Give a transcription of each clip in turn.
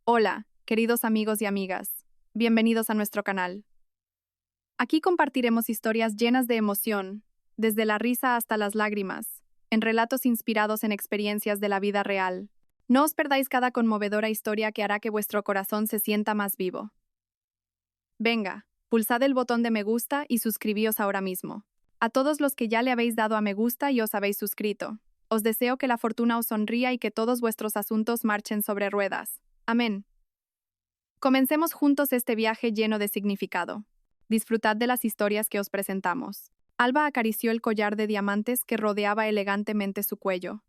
Hola, queridos amigos y amigas. Bienvenidos a nuestro canal. Aquí compartiremos historias llenas de emoción, desde la risa hasta las lágrimas, en relatos inspirados en experiencias de la vida real. No os perdáis cada conmovedora historia que hará que vuestro corazón se sienta más vivo. Venga, pulsad el botón de me gusta y suscribíos ahora mismo. A todos los que ya le habéis dado a me gusta y os habéis suscrito, os deseo que la fortuna os sonría y que todos vuestros asuntos marchen sobre ruedas. Amén. Comencemos juntos este viaje lleno de significado. Disfrutad de las historias que os presentamos. Alba acarició el collar de diamantes que rodeaba elegantemente su cuello.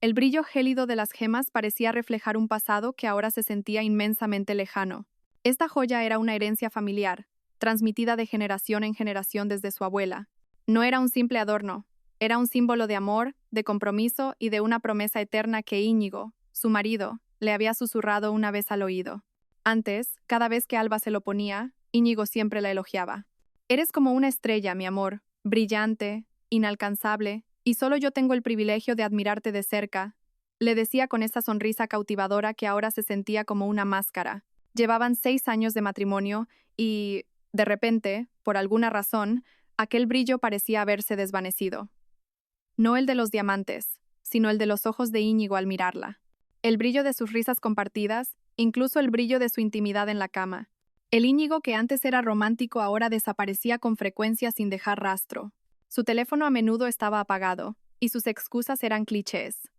El brillo gélido de las gemas parecía reflejar un pasado que ahora se sentía inmensamente lejano. Esta joya era una herencia familiar, transmitida de generación en generación desde su abuela. No era un simple adorno, era un símbolo de amor, de compromiso y de una promesa eterna que Íñigo, su marido, le había susurrado una vez al oído. Antes, cada vez que Alba se lo ponía, Íñigo siempre la elogiaba. Eres como una estrella, mi amor, brillante, inalcanzable, y solo yo tengo el privilegio de admirarte de cerca, le decía con esa sonrisa cautivadora que ahora se sentía como una máscara. Llevaban 6 años de matrimonio y, de repente, por alguna razón, aquel brillo parecía haberse desvanecido. No el de los diamantes, sino el de los ojos de Íñigo al mirarla. El brillo de sus risas compartidas, incluso el brillo de su intimidad en la cama. El Íñigo que antes era romántico ahora desaparecía con frecuencia sin dejar rastro. Su teléfono a menudo estaba apagado, y sus excusas eran clichés.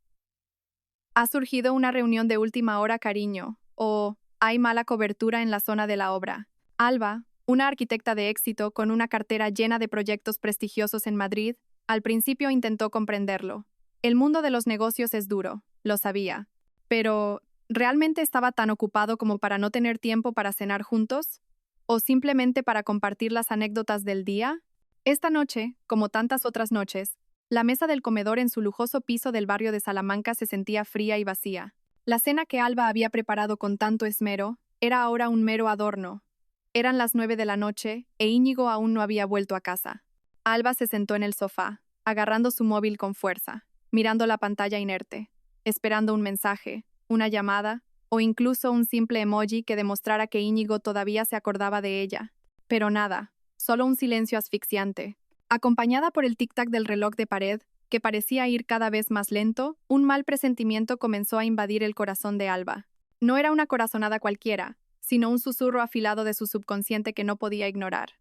Ha surgido una reunión de última hora, cariño, o hay mala cobertura en la zona de la obra. Alba, una arquitecta de éxito con una cartera llena de proyectos prestigiosos en Madrid, al principio intentó comprenderlo. El mundo de los negocios es duro, lo sabía. Pero, ¿realmente estaba tan ocupado como para no tener tiempo para cenar juntos? ¿O simplemente para compartir las anécdotas del día? Esta noche, como tantas otras noches, la mesa del comedor en su lujoso piso del barrio de Salamanca se sentía fría y vacía. La cena que Alba había preparado con tanto esmero era ahora un mero adorno. Eran las 9 de la noche e Íñigo aún no había vuelto a casa. Alba se sentó en el sofá, agarrando su móvil con fuerza, mirando la pantalla inerte, esperando un mensaje, una llamada, o incluso un simple emoji que demostrara que Íñigo todavía se acordaba de ella. Pero nada, solo un silencio asfixiante. Acompañada por el tic-tac del reloj de pared, que parecía ir cada vez más lento, un mal presentimiento comenzó a invadir el corazón de Alba. No era una corazonada cualquiera, sino un susurro afilado de su subconsciente que no podía ignorar.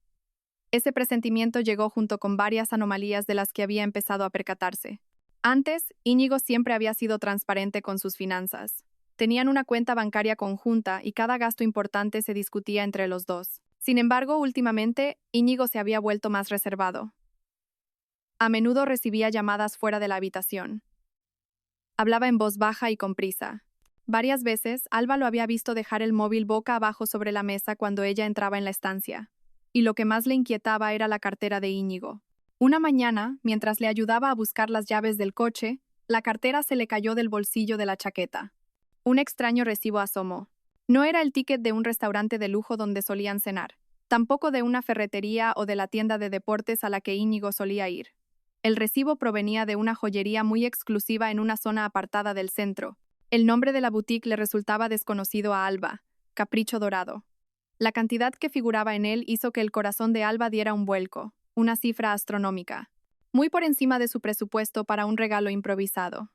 Ese presentimiento llegó junto con varias anomalías de las que había empezado a percatarse. Antes, Íñigo siempre había sido transparente con sus finanzas. Tenían una cuenta bancaria conjunta y cada gasto importante se discutía entre los dos. Sin embargo, últimamente, Íñigo se había vuelto más reservado. A menudo recibía llamadas fuera de la habitación. Hablaba en voz baja y con prisa. Varias veces, Alba lo había visto dejar el móvil boca abajo sobre la mesa cuando ella entraba en la estancia. Y lo que más le inquietaba era la cartera de Íñigo. Una mañana, mientras le ayudaba a buscar las llaves del coche, la cartera se le cayó del bolsillo de la chaqueta. Un extraño recibo asomó. No era el ticket de un restaurante de lujo donde solían cenar, tampoco de una ferretería o de la tienda de deportes a la que Íñigo solía ir. El recibo provenía de una joyería muy exclusiva en una zona apartada del centro. El nombre de la boutique le resultaba desconocido a Alba, Capricho Dorado. La cantidad que figuraba en él hizo que el corazón de Alba diera un vuelco, una cifra astronómica, muy por encima de su presupuesto para un regalo improvisado.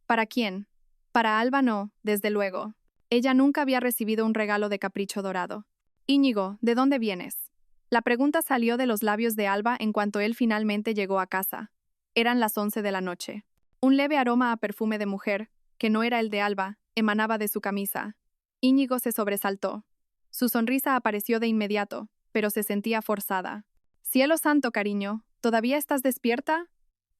¿Para quién? Para Alba no, desde luego. Ella nunca había recibido un regalo de Capricho Dorado. Íñigo, ¿de dónde vienes? La pregunta salió de los labios de Alba en cuanto él finalmente llegó a casa. Eran las 11 de la noche. Un leve aroma a perfume de mujer, que no era el de Alba, emanaba de su camisa. Íñigo se sobresaltó. Su sonrisa apareció de inmediato, pero se sentía forzada. «Cielo santo, cariño, ¿todavía estás despierta?»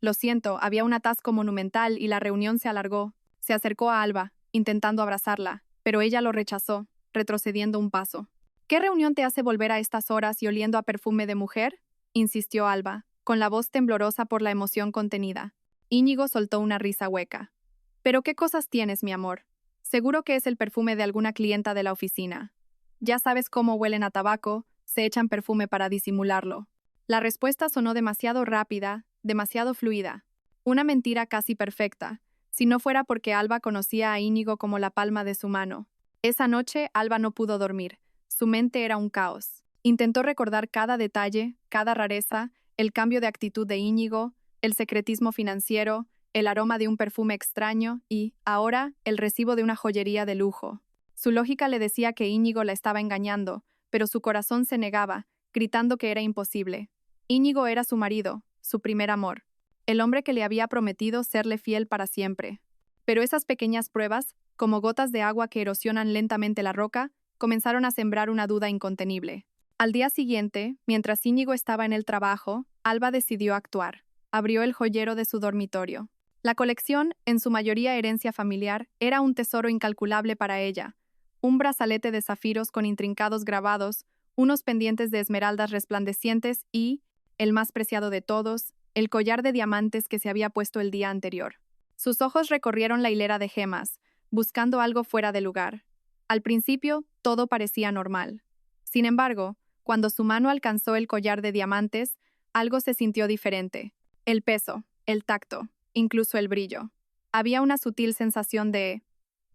Lo siento, había un atasco monumental y la reunión se alargó. Se acercó a Alba, intentando abrazarla, pero ella lo rechazó, retrocediendo un paso. «¿Qué reunión te hace volver a estas horas y oliendo a perfume de mujer?», insistió Alba, con la voz temblorosa por la emoción contenida. Íñigo soltó una risa hueca. «¿Pero qué cosas tienes, mi amor? Seguro que es el perfume de alguna clienta de la oficina. Ya sabes cómo huelen a tabaco, se echan perfume para disimularlo». La respuesta sonó demasiado rápida, demasiado fluida. Una mentira casi perfecta, si no fuera porque Alba conocía a Íñigo como la palma de su mano. Esa noche, Alba no pudo dormir. Su mente era un caos. Intentó recordar cada detalle, cada rareza, el cambio de actitud de Íñigo, el secretismo financiero, el aroma de un perfume extraño y, ahora, el recibo de una joyería de lujo. Su lógica le decía que Íñigo la estaba engañando, pero su corazón se negaba, gritando que era imposible. Íñigo era su marido, su primer amor, el hombre que le había prometido serle fiel para siempre. Pero esas pequeñas pruebas, como gotas de agua que erosionan lentamente la roca, comenzaron a sembrar una duda incontenible. Al día siguiente, mientras Íñigo estaba en el trabajo, Alba decidió actuar. Abrió el joyero de su dormitorio. La colección, en su mayoría herencia familiar, era un tesoro incalculable para ella. Un brazalete de zafiros con intrincados grabados, unos pendientes de esmeraldas resplandecientes y, el más preciado de todos, el collar de diamantes que se había puesto el día anterior. Sus ojos recorrieron la hilera de gemas, buscando algo fuera de lugar. Al principio, todo parecía normal. Sin embargo, cuando su mano alcanzó el collar de diamantes, algo se sintió diferente. El peso, el tacto, incluso el brillo. Había una sutil sensación de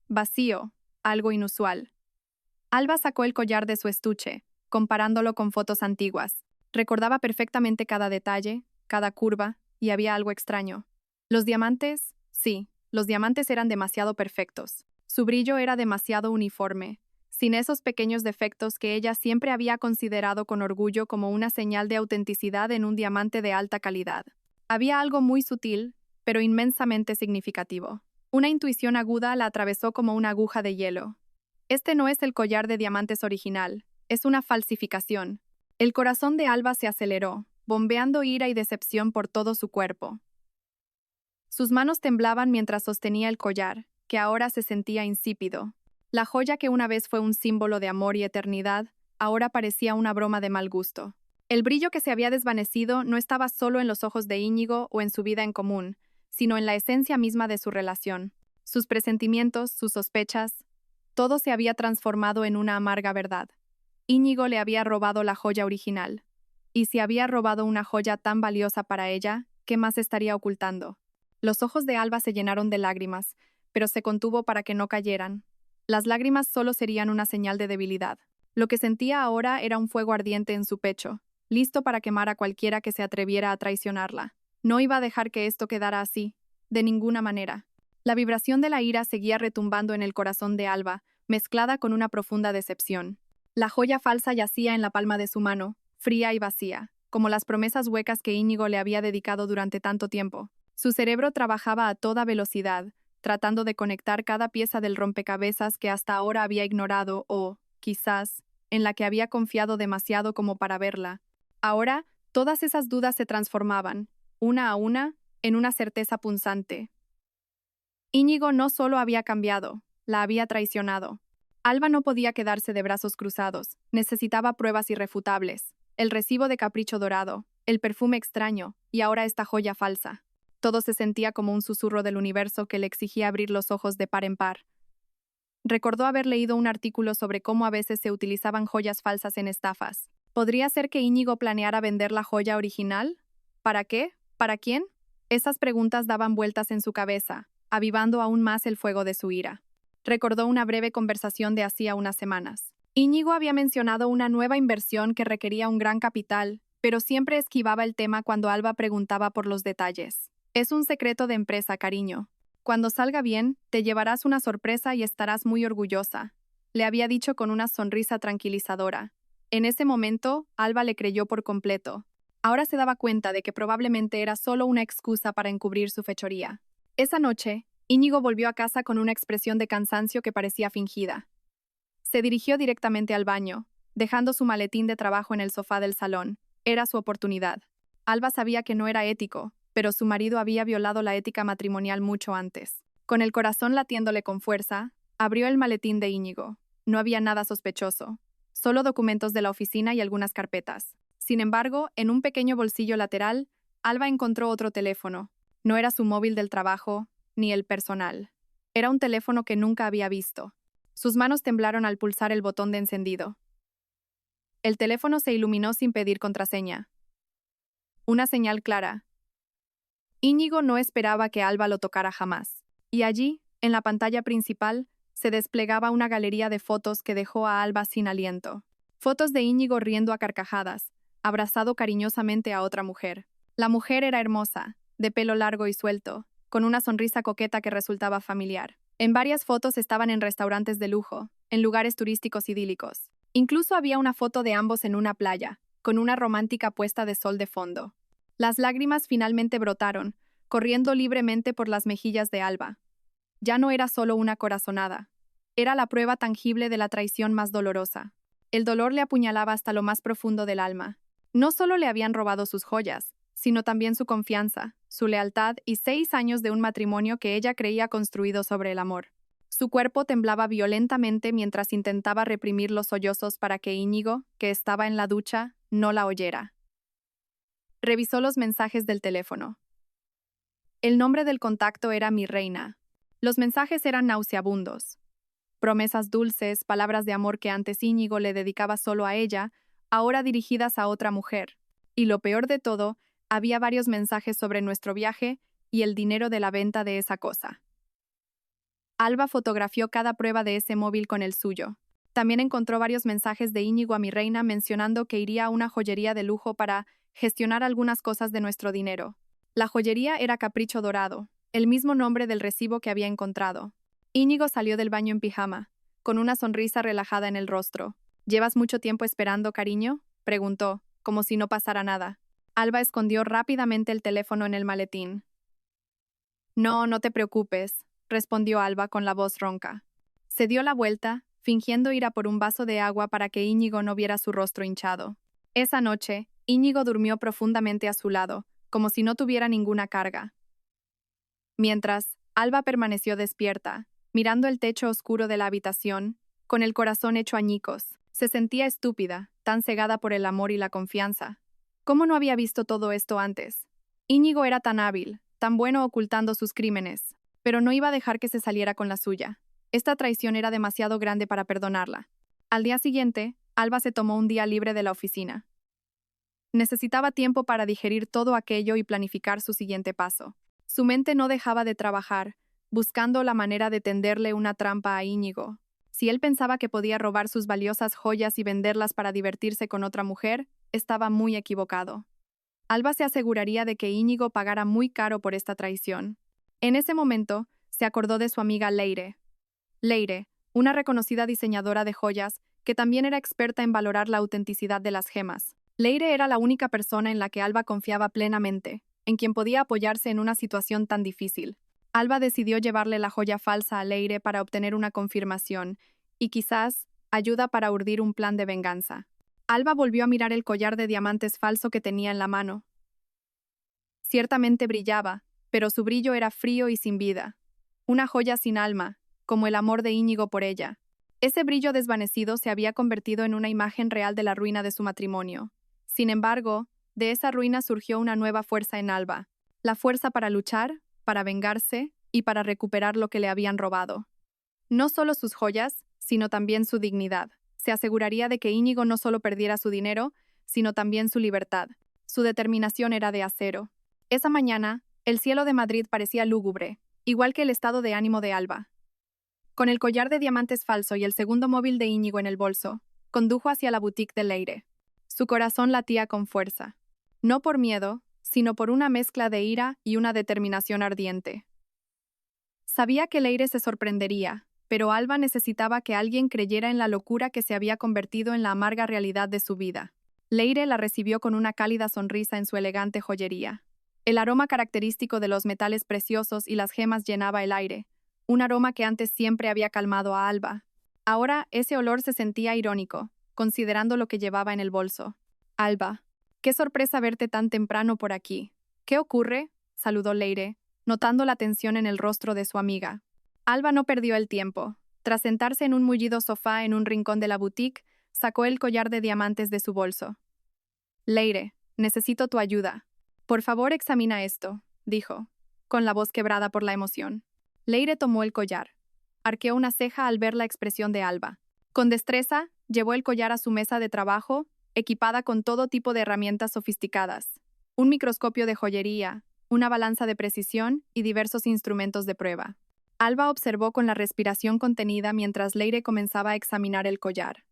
vacío, algo inusual. Alba sacó el collar de su estuche, comparándolo con fotos antiguas. Recordaba perfectamente cada detalle, cada curva, y había algo extraño. Los diamantes, sí, los diamantes eran demasiado perfectos. Su brillo era demasiado uniforme, sin esos pequeños defectos que ella siempre había considerado con orgullo como una señal de autenticidad en un diamante de alta calidad. Había algo muy sutil, pero inmensamente significativo. Una intuición aguda la atravesó como una aguja de hielo. Este no es el collar de diamantes original, es una falsificación. El corazón de Alba se aceleró, bombeando ira y decepción por todo su cuerpo. Sus manos temblaban mientras sostenía el collar, que ahora se sentía insípido. La joya que una vez fue un símbolo de amor y eternidad, ahora parecía una broma de mal gusto. El brillo que se había desvanecido no estaba solo en los ojos de Íñigo o en su vida en común, sino en la esencia misma de su relación. Sus presentimientos, sus sospechas, todo se había transformado en una amarga verdad. Íñigo le había robado la joya original. Y si había robado una joya tan valiosa para ella, ¿qué más estaría ocultando? Los ojos de Alba se llenaron de lágrimas, pero se contuvo para que no cayeran. Las lágrimas solo serían una señal de debilidad. Lo que sentía ahora era un fuego ardiente en su pecho, listo para quemar a cualquiera que se atreviera a traicionarla. No iba a dejar que esto quedara así, de ninguna manera. La vibración de la ira seguía retumbando en el corazón de Alba, mezclada con una profunda decepción. La joya falsa yacía en la palma de su mano, fría y vacía, como las promesas huecas que Íñigo le había dedicado durante tanto tiempo. Su cerebro trabajaba a toda velocidad, tratando de conectar cada pieza del rompecabezas que hasta ahora había ignorado o, quizás, en la que había confiado demasiado como para verla. Ahora, todas esas dudas se transformaban, una a una, en una certeza punzante. Íñigo no solo había cambiado, la había traicionado. Alba no podía quedarse de brazos cruzados, necesitaba pruebas irrefutables. El recibo de capricho dorado, el perfume extraño, y ahora esta joya falsa. Todo se sentía como un susurro del universo que le exigía abrir los ojos de par en par. Recordó haber leído un artículo sobre cómo a veces se utilizaban joyas falsas en estafas. ¿Podría ser que Íñigo planeara vender la joya original? ¿Para qué? ¿Para quién? Esas preguntas daban vueltas en su cabeza, avivando aún más el fuego de su ira. Recordó una breve conversación de hacía unas semanas. Íñigo había mencionado una nueva inversión que requería un gran capital, pero siempre esquivaba el tema cuando Alba preguntaba por los detalles. Es un secreto de empresa, cariño. Cuando salga bien, te llevarás una sorpresa y estarás muy orgullosa, le había dicho con una sonrisa tranquilizadora. En ese momento, Alba le creyó por completo. Ahora se daba cuenta de que probablemente era solo una excusa para encubrir su fechoría. Esa noche, Íñigo volvió a casa con una expresión de cansancio que parecía fingida. Se dirigió directamente al baño, dejando su maletín de trabajo en el sofá del salón. Era su oportunidad. Alba sabía que no era ético, pero su marido había violado la ética matrimonial mucho antes. Con el corazón latiéndole con fuerza, abrió el maletín de Íñigo. No había nada sospechoso, solo documentos de la oficina y algunas carpetas. Sin embargo, en un pequeño bolsillo lateral, Alba encontró otro teléfono. No era su móvil del trabajo, ni el personal. Era un teléfono que nunca había visto. Sus manos temblaron al pulsar el botón de encendido. El teléfono se iluminó sin pedir contraseña. Una señal clara. Íñigo no esperaba que Alba lo tocara jamás. Y allí, en la pantalla principal, se desplegaba una galería de fotos que dejó a Alba sin aliento. Fotos de Íñigo riendo a carcajadas, abrazado cariñosamente a otra mujer. La mujer era hermosa, de pelo largo y suelto, con una sonrisa coqueta que resultaba familiar. En varias fotos estaban en restaurantes de lujo, en lugares turísticos idílicos. Incluso había una foto de ambos en una playa, con una romántica puesta de sol de fondo. Las lágrimas finalmente brotaron, corriendo libremente por las mejillas de Alba. Ya no era solo una corazonada. Era la prueba tangible de la traición más dolorosa. El dolor le apuñalaba hasta lo más profundo del alma. No solo le habían robado sus joyas, sino también su confianza, su lealtad y 6 años de un matrimonio que ella creía construido sobre el amor. Su cuerpo temblaba violentamente mientras intentaba reprimir los sollozos para que Íñigo, que estaba en la ducha, no la oyera. Revisó los mensajes del teléfono. El nombre del contacto era Mi Reina. Los mensajes eran nauseabundos. Promesas dulces, palabras de amor que antes Íñigo le dedicaba solo a ella, ahora dirigidas a otra mujer. Y lo peor de todo, había varios mensajes sobre nuestro viaje y el dinero de la venta de esa cosa. Alba fotografió cada prueba de ese móvil con el suyo. También encontró varios mensajes de Íñigo a Mi Reina mencionando que iría a una joyería de lujo para gestionar algunas cosas de nuestro dinero. La joyería era Capricho Dorado, el mismo nombre del recibo que había encontrado. Íñigo salió del baño en pijama, con una sonrisa relajada en el rostro. ¿Llevas mucho tiempo esperando, cariño?, preguntó, como si no pasara nada. Alba escondió rápidamente el teléfono en el maletín. No, no te preocupes, respondió Alba con la voz ronca. Se dio la vuelta, fingiendo ir a por un vaso de agua para que Íñigo no viera su rostro hinchado. Esa noche, Íñigo durmió profundamente a su lado, como si no tuviera ninguna carga. Mientras, Alba permaneció despierta, mirando el techo oscuro de la habitación, con el corazón hecho añicos. Se sentía estúpida, tan cegada por el amor y la confianza. ¿Cómo no había visto todo esto antes? Íñigo era tan hábil, tan bueno ocultando sus crímenes, pero no iba a dejar que se saliera con la suya. Esta traición era demasiado grande para perdonarla. Al día siguiente, Alba se tomó un día libre de la oficina. Necesitaba tiempo para digerir todo aquello y planificar su siguiente paso. Su mente no dejaba de trabajar, buscando la manera de tenderle una trampa a Íñigo. Si él pensaba que podía robar sus valiosas joyas y venderlas para divertirse con otra mujer, estaba muy equivocado. Alba se aseguraría de que Íñigo pagara muy caro por esta traición. En ese momento, se acordó de su amiga Leire. Leire, una reconocida diseñadora de joyas, que también era experta en valorar la autenticidad de las gemas. Leire era la única persona en la que Alba confiaba plenamente, en quien podía apoyarse en una situación tan difícil. Alba decidió llevarle la joya falsa a Leire para obtener una confirmación y quizás ayuda para urdir un plan de venganza. Alba volvió a mirar el collar de diamantes falso que tenía en la mano. Ciertamente brillaba, pero su brillo era frío y sin vida. Una joya sin alma, como el amor de Íñigo por ella. Ese brillo desvanecido se había convertido en una imagen real de la ruina de su matrimonio. Sin embargo, de esa ruina surgió una nueva fuerza en Alba. La fuerza para luchar, para vengarse y para recuperar lo que le habían robado. No solo sus joyas, sino también su dignidad. Se aseguraría de que Íñigo no solo perdiera su dinero, sino también su libertad. Su determinación era de acero. Esa mañana, el cielo de Madrid parecía lúgubre, igual que el estado de ánimo de Alba. Con el collar de diamantes falso y el segundo móvil de Íñigo en el bolso, condujo hacia la boutique de Leire. Su corazón latía con fuerza. No por miedo, sino por una mezcla de ira y una determinación ardiente. Sabía que Leire se sorprendería, pero Alba necesitaba que alguien creyera en la locura que se había convertido en la amarga realidad de su vida. Leire la recibió con una cálida sonrisa en su elegante joyería. El aroma característico de los metales preciosos y las gemas llenaba el aire, un aroma que antes siempre había calmado a Alba. Ahora ese olor se sentía irónico, considerando lo que llevaba en el bolso. Alba, qué sorpresa verte tan temprano por aquí. ¿Qué ocurre?, saludó Leire, notando la tensión en el rostro de su amiga. Alba no perdió el tiempo. Tras sentarse en un mullido sofá en un rincón de la boutique, sacó el collar de diamantes de su bolso. Leire, necesito tu ayuda. Por favor, examina esto, dijo, con la voz quebrada por la emoción. Leire tomó el collar. Arqueó una ceja al ver la expresión de Alba. Con destreza, llevó el collar a su mesa de trabajo, equipada con todo tipo de herramientas sofisticadas. Un microscopio de joyería, una balanza de precisión y diversos instrumentos de prueba. Alba observó con la respiración contenida mientras Leire comenzaba a examinar el collar.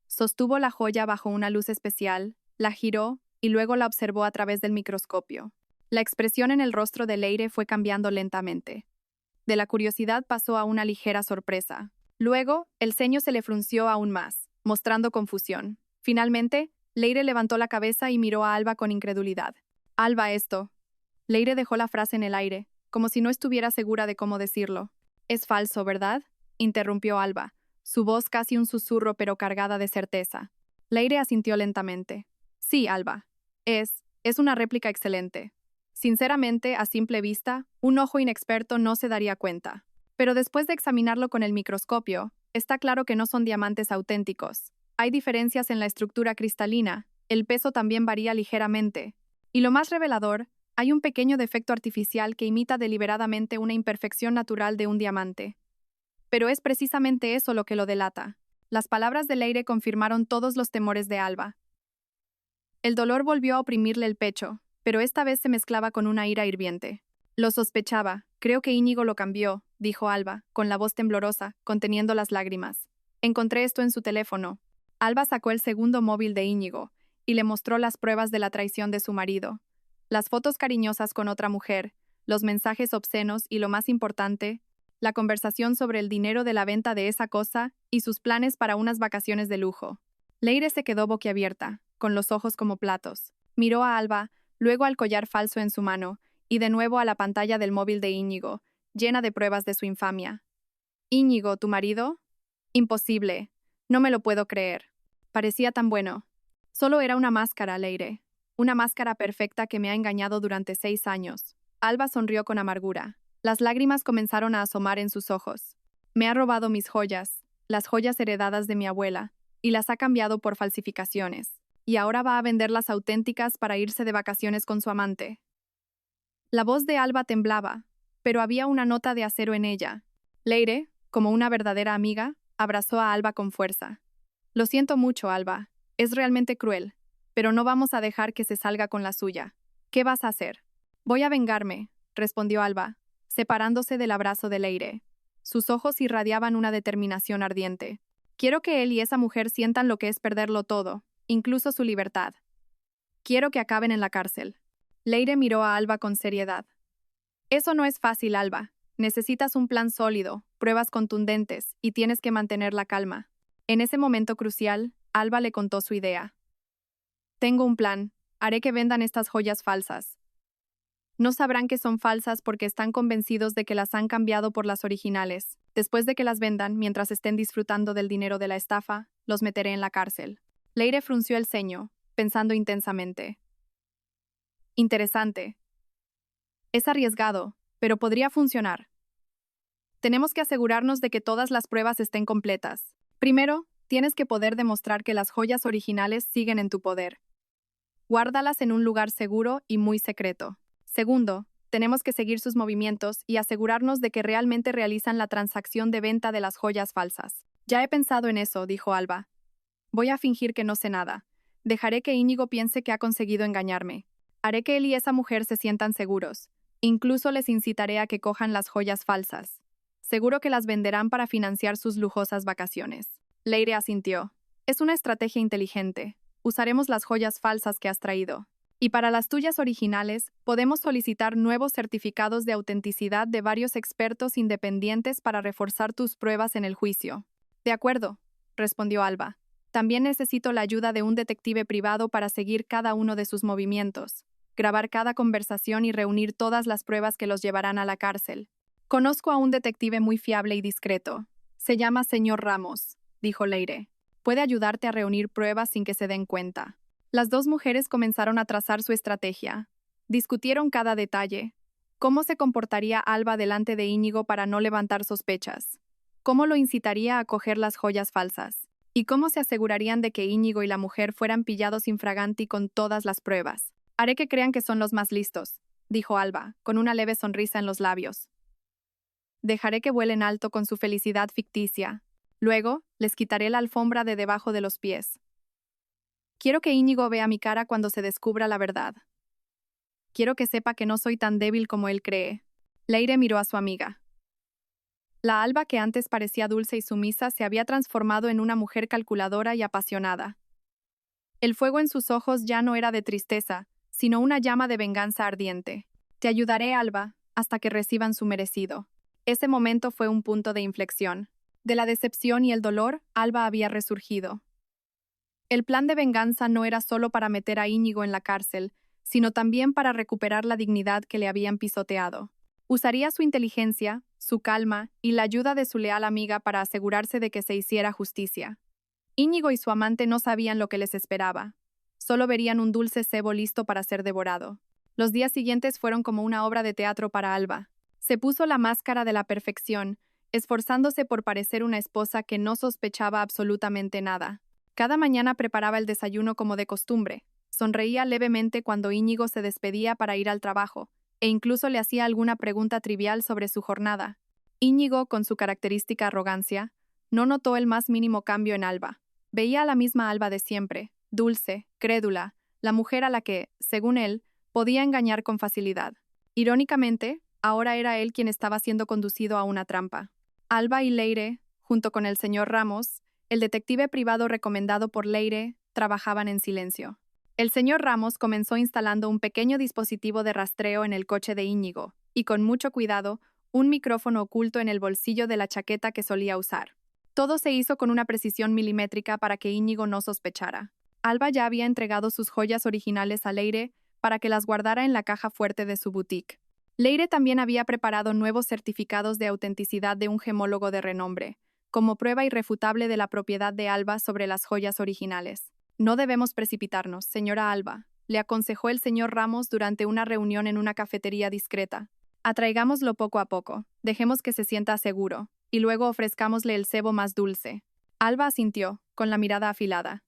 Sostuvo la joya bajo una luz especial, la giró y luego la observó a través del microscopio. La expresión en el rostro de Leire fue cambiando lentamente. De la curiosidad pasó a una ligera sorpresa. Luego, el ceño se le frunció aún más, mostrando confusión. Finalmente, Leire levantó la cabeza y miró a Alba con incredulidad. Alba, esto. Leire dejó la frase en el aire, como si no estuviera segura de cómo decirlo. Es falso, ¿verdad? Interrumpió Alba, su voz casi un susurro pero cargada de certeza. Leire asintió lentamente. Sí, Alba. Es una réplica excelente. Sinceramente, a simple vista, un ojo inexperto no se daría cuenta. Pero después de examinarlo con el microscopio, está claro que no son diamantes auténticos. Hay diferencias en la estructura cristalina, el peso también varía ligeramente. Y lo más revelador, hay un pequeño defecto artificial que imita deliberadamente una imperfección natural de un diamante. Pero es precisamente eso lo que lo delata. Las palabras de Leire confirmaron todos los temores de Alba. El dolor volvió a oprimirle el pecho, pero esta vez se mezclaba con una ira hirviente. Lo sospechaba, creo que Íñigo lo cambió, dijo Alba, con la voz temblorosa, conteniendo las lágrimas. Encontré esto en su teléfono. Alba sacó el segundo móvil de Íñigo y le mostró las pruebas de la traición de su marido. Las fotos cariñosas con otra mujer, los mensajes obscenos y lo más importante, la conversación sobre el dinero de la venta de esa cosa y sus planes para unas vacaciones de lujo. Leire se quedó boquiabierta, con los ojos como platos. Miró a Alba, luego al collar falso en su mano, y de nuevo a la pantalla del móvil de Íñigo, llena de pruebas de su infamia. ¿Íñigo, tu marido? Imposible. No me lo puedo creer. Parecía tan bueno. Solo era una máscara, Leire. Una máscara perfecta que me ha engañado durante 6 años. Alba sonrió con amargura. Las lágrimas comenzaron a asomar en sus ojos. Me ha robado mis joyas, las joyas heredadas de mi abuela, y las ha cambiado por falsificaciones. Y ahora va a vender las auténticas para irse de vacaciones con su amante. La voz de Alba temblaba, pero había una nota de acero en ella. Leire, como una verdadera amiga, abrazó a Alba con fuerza. Lo siento mucho, Alba. Es realmente cruel, pero no vamos a dejar que se salga con la suya. ¿Qué vas a hacer? Voy a vengarme, respondió Alba, separándose del abrazo de Leire. Sus ojos irradiaban una determinación ardiente. Quiero que él y esa mujer sientan lo que es perderlo todo, incluso su libertad. Quiero que acaben en la cárcel. Leire miró a Alba con seriedad. Eso no es fácil, Alba. Necesitas un plan sólido, pruebas contundentes, y tienes que mantener la calma. En ese momento crucial, Alba le contó su idea. Tengo un plan. Haré que vendan estas joyas falsas. No sabrán que son falsas porque están convencidos de que las han cambiado por las originales. Después de que las vendan, mientras estén disfrutando del dinero de la estafa, los meteré en la cárcel. Leire frunció el ceño, pensando intensamente. Interesante. Es arriesgado, pero podría funcionar. Tenemos que asegurarnos de que todas las pruebas estén completas. Primero, tienes que poder demostrar que las joyas originales siguen en tu poder. Guárdalas en un lugar seguro y muy secreto. Segundo, tenemos que seguir sus movimientos y asegurarnos de que realmente realizan la transacción de venta de las joyas falsas. Ya he pensado en eso, dijo Alba. Voy a fingir que no sé nada. Dejaré que Íñigo piense que ha conseguido engañarme. Haré que él y esa mujer se sientan seguros. Incluso les incitaré a que cojan las joyas falsas. Seguro que las venderán para financiar sus lujosas vacaciones. Leire asintió. Es una estrategia inteligente. Usaremos las joyas falsas que has traído. Y para las tuyas originales, podemos solicitar nuevos certificados de autenticidad de varios expertos independientes para reforzar tus pruebas en el juicio. De acuerdo, respondió Alba. También necesito la ayuda de un detective privado para seguir cada uno de sus movimientos, grabar cada conversación y reunir todas las pruebas que los llevarán a la cárcel. Conozco a un detective muy fiable y discreto. Se llama señor Ramos, dijo Leire. Puede ayudarte a reunir pruebas sin que se den cuenta. Las dos mujeres comenzaron a trazar su estrategia. Discutieron cada detalle. ¿Cómo se comportaría Alba delante de Íñigo para no levantar sospechas? ¿Cómo lo incitaría a coger las joyas falsas? ¿Y cómo se asegurarían de que Íñigo y la mujer fueran pillados infraganti con todas las pruebas? Haré que crean que son los más listos, dijo Alba, con una leve sonrisa en los labios. Dejaré que vuelen alto con su felicidad ficticia. Luego, les quitaré la alfombra de debajo de los pies. Quiero que Íñigo vea mi cara cuando se descubra la verdad. Quiero que sepa que no soy tan débil como él cree. Leire miró a su amiga. La Alba que antes parecía dulce y sumisa se había transformado en una mujer calculadora y apasionada. El fuego en sus ojos ya no era de tristeza, sino una llama de venganza ardiente. Te ayudaré, Alba, hasta que reciban su merecido. Ese momento fue un punto de inflexión. De la decepción y el dolor, Alba había resurgido. El plan de venganza no era solo para meter a Íñigo en la cárcel, sino también para recuperar la dignidad que le habían pisoteado. Usaría su inteligencia, su calma y la ayuda de su leal amiga para asegurarse de que se hiciera justicia. Íñigo y su amante no sabían lo que les esperaba. Solo verían un dulce cebo listo para ser devorado. Los días siguientes fueron como una obra de teatro para Alba. Se puso la máscara de la perfección, esforzándose por parecer una esposa que no sospechaba absolutamente nada. Cada mañana preparaba el desayuno como de costumbre. Sonreía levemente cuando Íñigo se despedía para ir al trabajo, e incluso le hacía alguna pregunta trivial sobre su jornada. Íñigo, con su característica arrogancia, no notó el más mínimo cambio en Alba. Veía a la misma Alba de siempre, dulce, crédula, la mujer a la que, según él, podía engañar con facilidad. Irónicamente, ahora era él quien estaba siendo conducido a una trampa. Alba y Leire, junto con el señor Ramos, el detective privado recomendado por Leire, trabajaban en silencio. El señor Ramos comenzó instalando un pequeño dispositivo de rastreo en el coche de Íñigo, y con mucho cuidado, un micrófono oculto en el bolsillo de la chaqueta que solía usar. Todo se hizo con una precisión milimétrica para que Íñigo no sospechara. Alba ya había entregado sus joyas originales a Leire para que las guardara en la caja fuerte de su boutique. Leire también había preparado nuevos certificados de autenticidad de un gemólogo de renombre, como prueba irrefutable de la propiedad de Alba sobre las joyas originales. No debemos precipitarnos, señora Alba, le aconsejó el señor Ramos durante una reunión en una cafetería discreta. Atraigámoslo poco a poco, dejemos que se sienta seguro, y luego ofrezcámosle el cebo más dulce. Alba asintió, con la mirada afilada.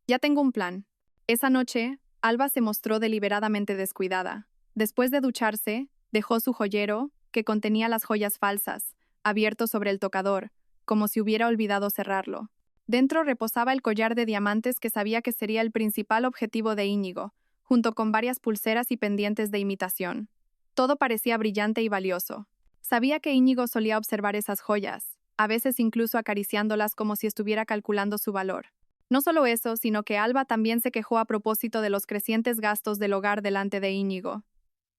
Ya tengo un plan. Esa noche, Alba se mostró deliberadamente descuidada. Después de ducharse, dejó su joyero, que contenía las joyas falsas, abierto sobre el tocador, como si hubiera olvidado cerrarlo. Dentro reposaba el collar de diamantes que sabía que sería el principal objetivo de Íñigo, junto con varias pulseras y pendientes de imitación. Todo parecía brillante y valioso. Sabía que Íñigo solía observar esas joyas, a veces incluso acariciándolas como si estuviera calculando su valor. No solo eso, sino que Alba también se quejó a propósito de los crecientes gastos del hogar delante de Íñigo.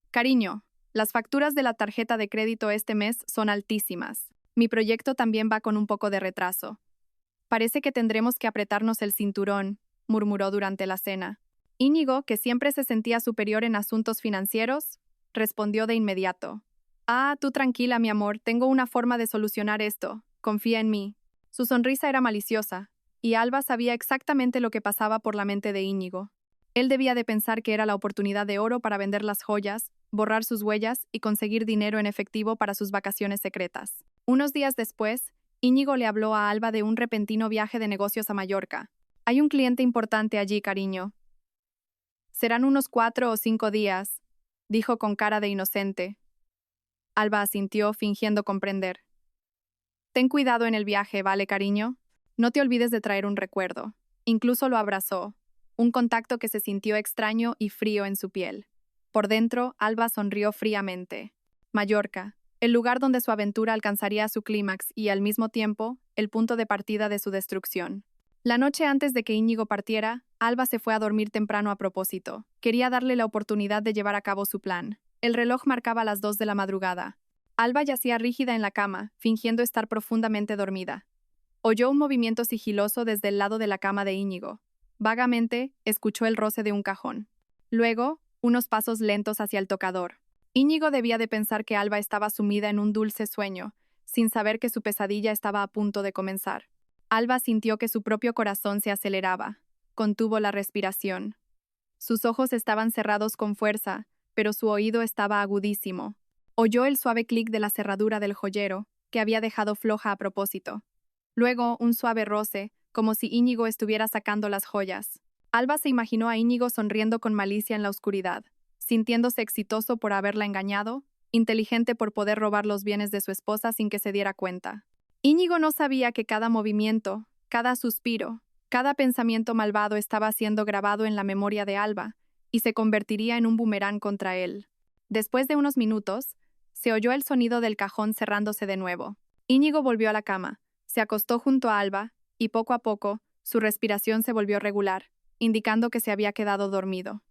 Cariño, las facturas de la tarjeta de crédito este mes son altísimas. Mi proyecto también va con un poco de retraso. Parece que tendremos que apretarnos el cinturón, murmuró durante la cena. Íñigo, que siempre se sentía superior en asuntos financieros, respondió de inmediato. Ah, tú tranquila, mi amor, tengo una forma de solucionar esto. Confía en mí. Su sonrisa era maliciosa, y Alba sabía exactamente lo que pasaba por la mente de Íñigo. Él debía de pensar que era la oportunidad de oro para vender las joyas, borrar sus huellas y conseguir dinero en efectivo para sus vacaciones secretas. Unos días después, Íñigo le habló a Alba de un repentino viaje de negocios a Mallorca. Hay un cliente importante allí, cariño. Serán unos 4 o 5 días, dijo con cara de inocente. Alba asintió, fingiendo comprender. Ten cuidado en el viaje, ¿vale, cariño? No te olvides de traer un recuerdo. Incluso lo abrazó, un contacto que se sintió extraño y frío en su piel. Por dentro, Alba sonrió fríamente. Mallorca, el lugar donde su aventura alcanzaría su clímax y, al mismo tiempo, el punto de partida de su destrucción. La noche antes de que Íñigo partiera, Alba se fue a dormir temprano a propósito. Quería darle la oportunidad de llevar a cabo su plan. El reloj marcaba las 2 de la madrugada. Alba yacía rígida en la cama, fingiendo estar profundamente dormida. Oyó un movimiento sigiloso desde el lado de la cama de Íñigo. Vagamente, escuchó el roce de un cajón. Luego, unos pasos lentos hacia el tocador. Íñigo debía de pensar que Alba estaba sumida en un dulce sueño, sin saber que su pesadilla estaba a punto de comenzar. Alba sintió que su propio corazón se aceleraba. Contuvo la respiración. Sus ojos estaban cerrados con fuerza, pero su oído estaba agudísimo. Oyó el suave clic de la cerradura del joyero, que había dejado floja a propósito. Luego, un suave roce, como si Íñigo estuviera sacando las joyas. Alba se imaginó a Íñigo sonriendo con malicia en la oscuridad, sintiéndose exitoso por haberla engañado, inteligente por poder robar los bienes de su esposa sin que se diera cuenta. Íñigo no sabía que cada movimiento, cada suspiro, cada pensamiento malvado estaba siendo grabado en la memoria de Alba y se convertiría en un boomerang contra él. Después de unos minutos, se oyó el sonido del cajón cerrándose de nuevo. Íñigo volvió a la cama, se acostó junto a Alba, y poco a poco, su respiración se volvió regular, indicando que se había quedado dormido.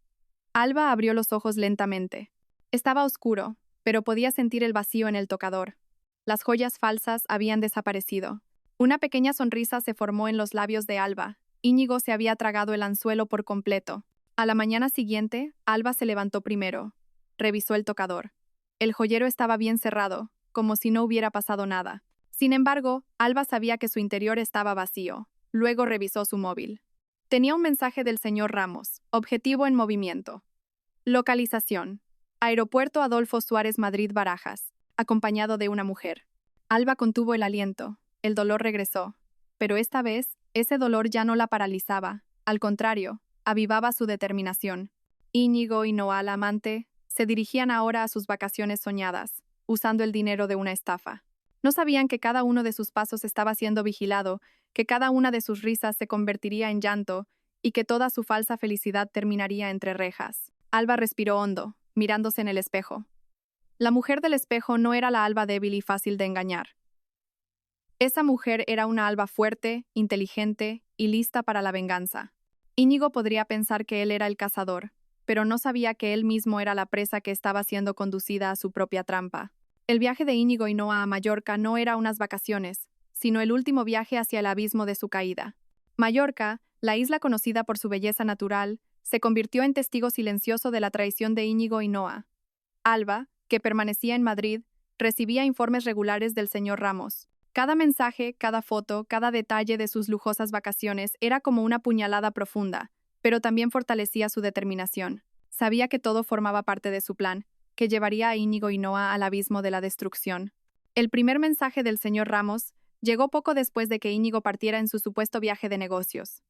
Alba abrió los ojos lentamente. Estaba oscuro, pero podía sentir el vacío en el tocador. Las joyas falsas habían desaparecido. Una pequeña sonrisa se formó en los labios de Alba. Íñigo se había tragado el anzuelo por completo. A la mañana siguiente, Alba se levantó primero. Revisó el tocador. El joyero estaba bien cerrado, como si no hubiera pasado nada. Sin embargo, Alba sabía que su interior estaba vacío. Luego revisó su móvil. Tenía un mensaje del señor Ramos. Objetivo en movimiento. Localización. Aeropuerto Adolfo Suárez Madrid Barajas, acompañado de una mujer. Alba contuvo el aliento. El dolor regresó. Pero esta vez, ese dolor ya no la paralizaba. Al contrario, avivaba su determinación. Íñigo y Noa, la amante, se dirigían ahora a sus vacaciones soñadas, usando el dinero de una estafa. No sabían que cada uno de sus pasos estaba siendo vigilado, que cada una de sus risas se convertiría en llanto y que toda su falsa felicidad terminaría entre rejas. Alba respiró hondo, mirándose en el espejo. La mujer del espejo no era la Alba débil y fácil de engañar. Esa mujer era una Alba fuerte, inteligente y lista para la venganza. Íñigo podría pensar que él era el cazador, pero no sabía que él mismo era la presa que estaba siendo conducida a su propia trampa. El viaje de Íñigo y Noa a Mallorca no era unas vacaciones, sino el último viaje hacia el abismo de su caída. Mallorca, la isla conocida por su belleza natural, se convirtió en testigo silencioso de la traición de Íñigo y Noa. Alba, que permanecía en Madrid, recibía informes regulares del señor Ramos. Cada mensaje, cada foto, cada detalle de sus lujosas vacaciones era como una puñalada profunda, pero también fortalecía su determinación. Sabía que todo formaba parte de su plan, que llevaría a Íñigo y Noa al abismo de la destrucción. El primer mensaje del señor Ramos llegó poco después de que Íñigo partiera en su supuesto viaje de negocios.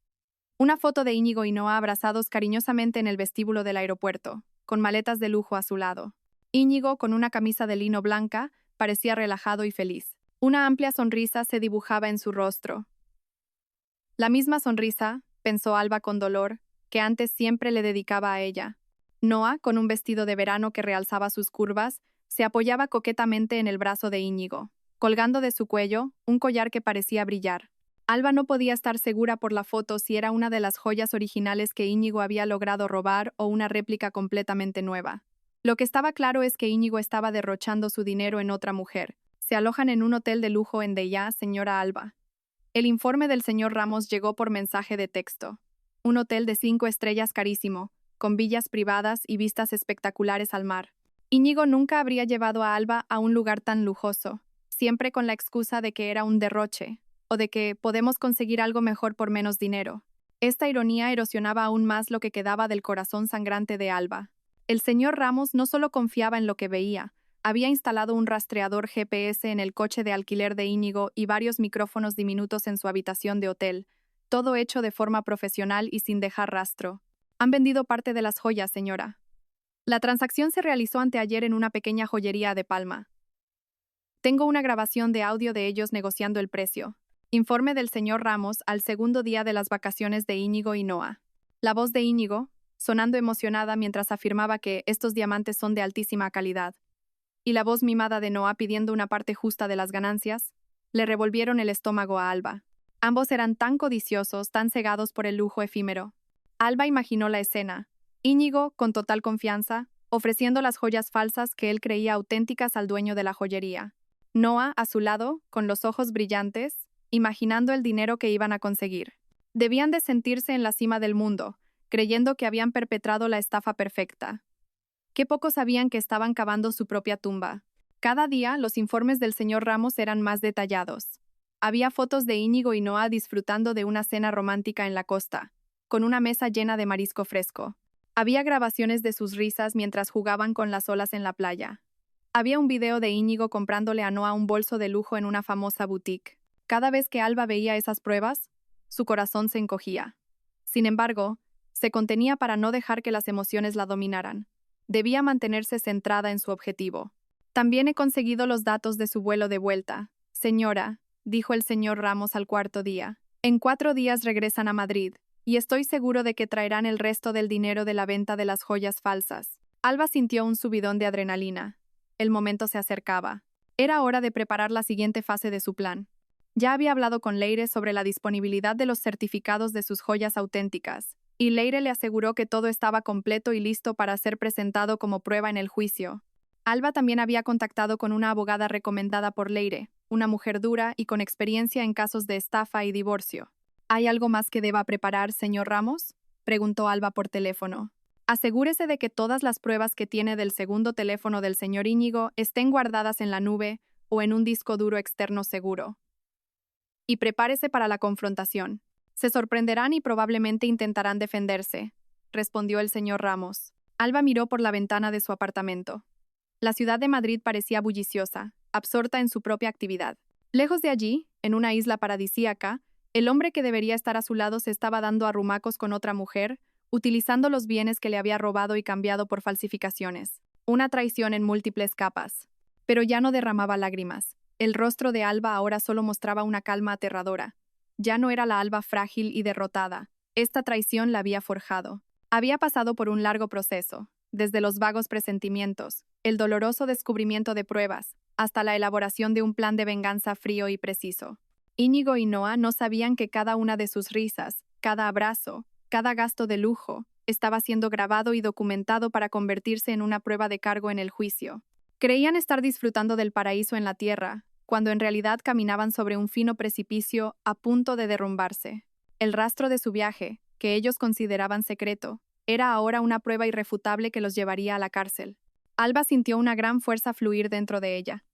Una foto de Íñigo y Noa abrazados cariñosamente en el vestíbulo del aeropuerto, con maletas de lujo a su lado. Íñigo, con una camisa de lino blanca, parecía relajado y feliz. Una amplia sonrisa se dibujaba en su rostro. La misma sonrisa, pensó Alba con dolor, que antes siempre le dedicaba a ella. Noa, con un vestido de verano que realzaba sus curvas, se apoyaba coquetamente en el brazo de Íñigo, colgando de su cuello un collar que parecía brillar. Alba no podía estar segura por la foto si era una de las joyas originales que Íñigo había logrado robar o una réplica completamente nueva. Lo que estaba claro es que Íñigo estaba derrochando su dinero en otra mujer. Se alojan en un hotel de lujo en Deià, señora Alba. El informe del señor Ramos llegó por mensaje de texto. Un hotel de 5 estrellas carísimo, con villas privadas y vistas espectaculares al mar. Íñigo nunca habría llevado a Alba a un lugar tan lujoso, siempre con la excusa de que era un derroche, o de que podemos conseguir algo mejor por menos dinero. Esta ironía erosionaba aún más lo que quedaba del corazón sangrante de Alba. El señor Ramos no solo confiaba en lo que veía, había instalado un rastreador GPS en el coche de alquiler de Íñigo y varios micrófonos diminutos en su habitación de hotel, todo hecho de forma profesional y sin dejar rastro. Han vendido parte de las joyas, señora. La transacción se realizó anteayer en una pequeña joyería de Palma. Tengo una grabación de audio de ellos negociando el precio. Informe del señor Ramos al segundo día de las vacaciones de Íñigo y Noa. La voz de Íñigo, sonando emocionada mientras afirmaba que estos diamantes son de altísima calidad, y la voz mimada de Noa pidiendo una parte justa de las ganancias, le revolvieron el estómago a Alba. Ambos eran tan codiciosos, tan cegados por el lujo efímero. Alba imaginó la escena. Íñigo, con total confianza, ofreciendo las joyas falsas que él creía auténticas al dueño de la joyería. Noa, a su lado, con los ojos brillantes, imaginando el dinero que iban a conseguir. Debían de sentirse en la cima del mundo, creyendo que habían perpetrado la estafa perfecta. Qué poco sabían que estaban cavando su propia tumba. Cada día, los informes del señor Ramos eran más detallados. Había fotos de Íñigo y Noa disfrutando de una cena romántica en la costa, con una mesa llena de marisco fresco. Había grabaciones de sus risas mientras jugaban con las olas en la playa. Había un video de Íñigo comprándole a Noa un bolso de lujo en una famosa boutique. Cada vez que Alba veía esas pruebas, su corazón se encogía. Sin embargo, se contenía para no dejar que las emociones la dominaran. Debía mantenerse centrada en su objetivo. También he conseguido los datos de su vuelo de vuelta. Señora, dijo el señor Ramos al cuarto día. En 4 días regresan a Madrid, y estoy seguro de que traerán el resto del dinero de la venta de las joyas falsas. Alba sintió un subidón de adrenalina. El momento se acercaba. Era hora de preparar la siguiente fase de su plan. Ya había hablado con Leire sobre la disponibilidad de los certificados de sus joyas auténticas, y Leire le aseguró que todo estaba completo y listo para ser presentado como prueba en el juicio. Alba también había contactado con una abogada recomendada por Leire, una mujer dura y con experiencia en casos de estafa y divorcio. ¿Hay algo más que deba preparar, señor Ramos?, preguntó Alba por teléfono. Asegúrese de que todas las pruebas que tiene del segundo teléfono del señor Íñigo estén guardadas en la nube o en un disco duro externo seguro. Y prepárese para la confrontación. Se sorprenderán y probablemente intentarán defenderse, respondió el señor Ramos. Alba miró por la ventana de su apartamento. La ciudad de Madrid parecía bulliciosa, absorta en su propia actividad. Lejos de allí, en una isla paradisíaca, el hombre que debería estar a su lado se estaba dando arrumacos con otra mujer, utilizando los bienes que le había robado y cambiado por falsificaciones. Una traición en múltiples capas. Pero ya no derramaba lágrimas. El rostro de Alba ahora solo mostraba una calma aterradora. Ya no era la Alba frágil y derrotada. Esta traición la había forjado. Había pasado por un largo proceso, desde los vagos presentimientos, el doloroso descubrimiento de pruebas, hasta la elaboración de un plan de venganza frío y preciso. Íñigo y Noa no sabían que cada una de sus risas, cada abrazo, cada gasto de lujo, estaba siendo grabado y documentado para convertirse en una prueba de cargo en el juicio. Creían estar disfrutando del paraíso en la tierra, cuando en realidad caminaban sobre un fino precipicio a punto de derrumbarse. El rastro de su viaje, que ellos consideraban secreto, era ahora una prueba irrefutable que los llevaría a la cárcel. Alba sintió una gran fuerza fluir dentro de ella.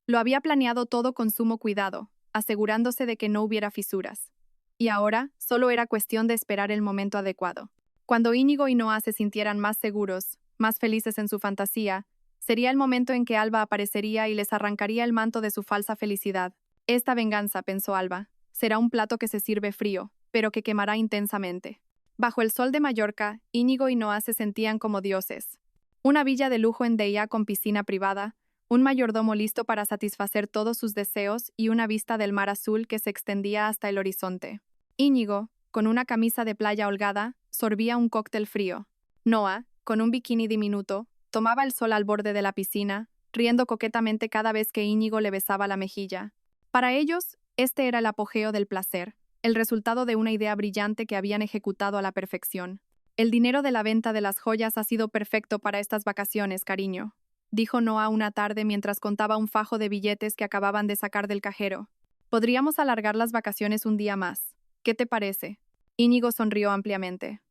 Lo había planeado todo con sumo cuidado, asegurándose de que no hubiera fisuras. Y ahora solo era cuestión de esperar el momento adecuado. Cuando Íñigo y Noa se sintieran más seguros, más felices en su fantasía, sería el momento en que Alba aparecería y les arrancaría el manto de su falsa felicidad. Esta venganza, pensó Alba, será un plato que se sirve frío, pero que quemará intensamente. Bajo el sol de Mallorca, Íñigo y Noa se sentían como dioses. Una villa de lujo en Deia con piscina privada, un mayordomo listo para satisfacer todos sus deseos y una vista del mar azul que se extendía hasta el horizonte. Íñigo, con una camisa de playa holgada, sorbía un cóctel frío. Noa, con un bikini diminuto, tomaba el sol al borde de la piscina, riendo coquetamente cada vez que Íñigo le besaba la mejilla. Para ellos, este era el apogeo del placer, el resultado de una idea brillante que habían ejecutado a la perfección. El dinero de la venta de las joyas ha sido perfecto para estas vacaciones, cariño, dijo Noa una tarde mientras contaba un fajo de billetes que acababan de sacar del cajero. Podríamos alargar las vacaciones un día más. ¿Qué te parece? Íñigo sonrió ampliamente.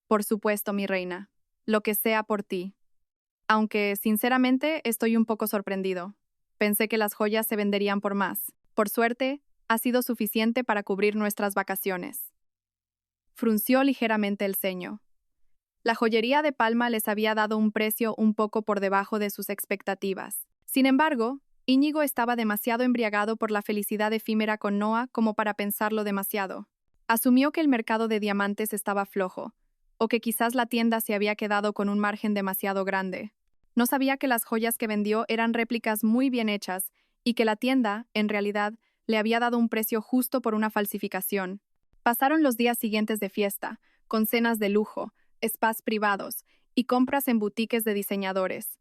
Por supuesto, mi reina. Lo que sea por ti. Aunque, sinceramente, estoy un poco sorprendido. Pensé que las joyas se venderían por más. Por suerte, ha sido suficiente para cubrir nuestras vacaciones. Frunció ligeramente el ceño. La joyería de Palma les había dado un precio un poco por debajo de sus expectativas. Sin embargo, Íñigo estaba demasiado embriagado por la felicidad efímera con Noa como para pensarlo demasiado. Asumió que el mercado de diamantes estaba flojo, o que quizás la tienda se había quedado con un margen demasiado grande. No sabía que las joyas que vendió eran réplicas muy bien hechas y que la tienda, en realidad, le había dado un precio justo por una falsificación. Pasaron los días siguientes de fiesta, con cenas de lujo, spas privados y compras en boutiques de diseñadores.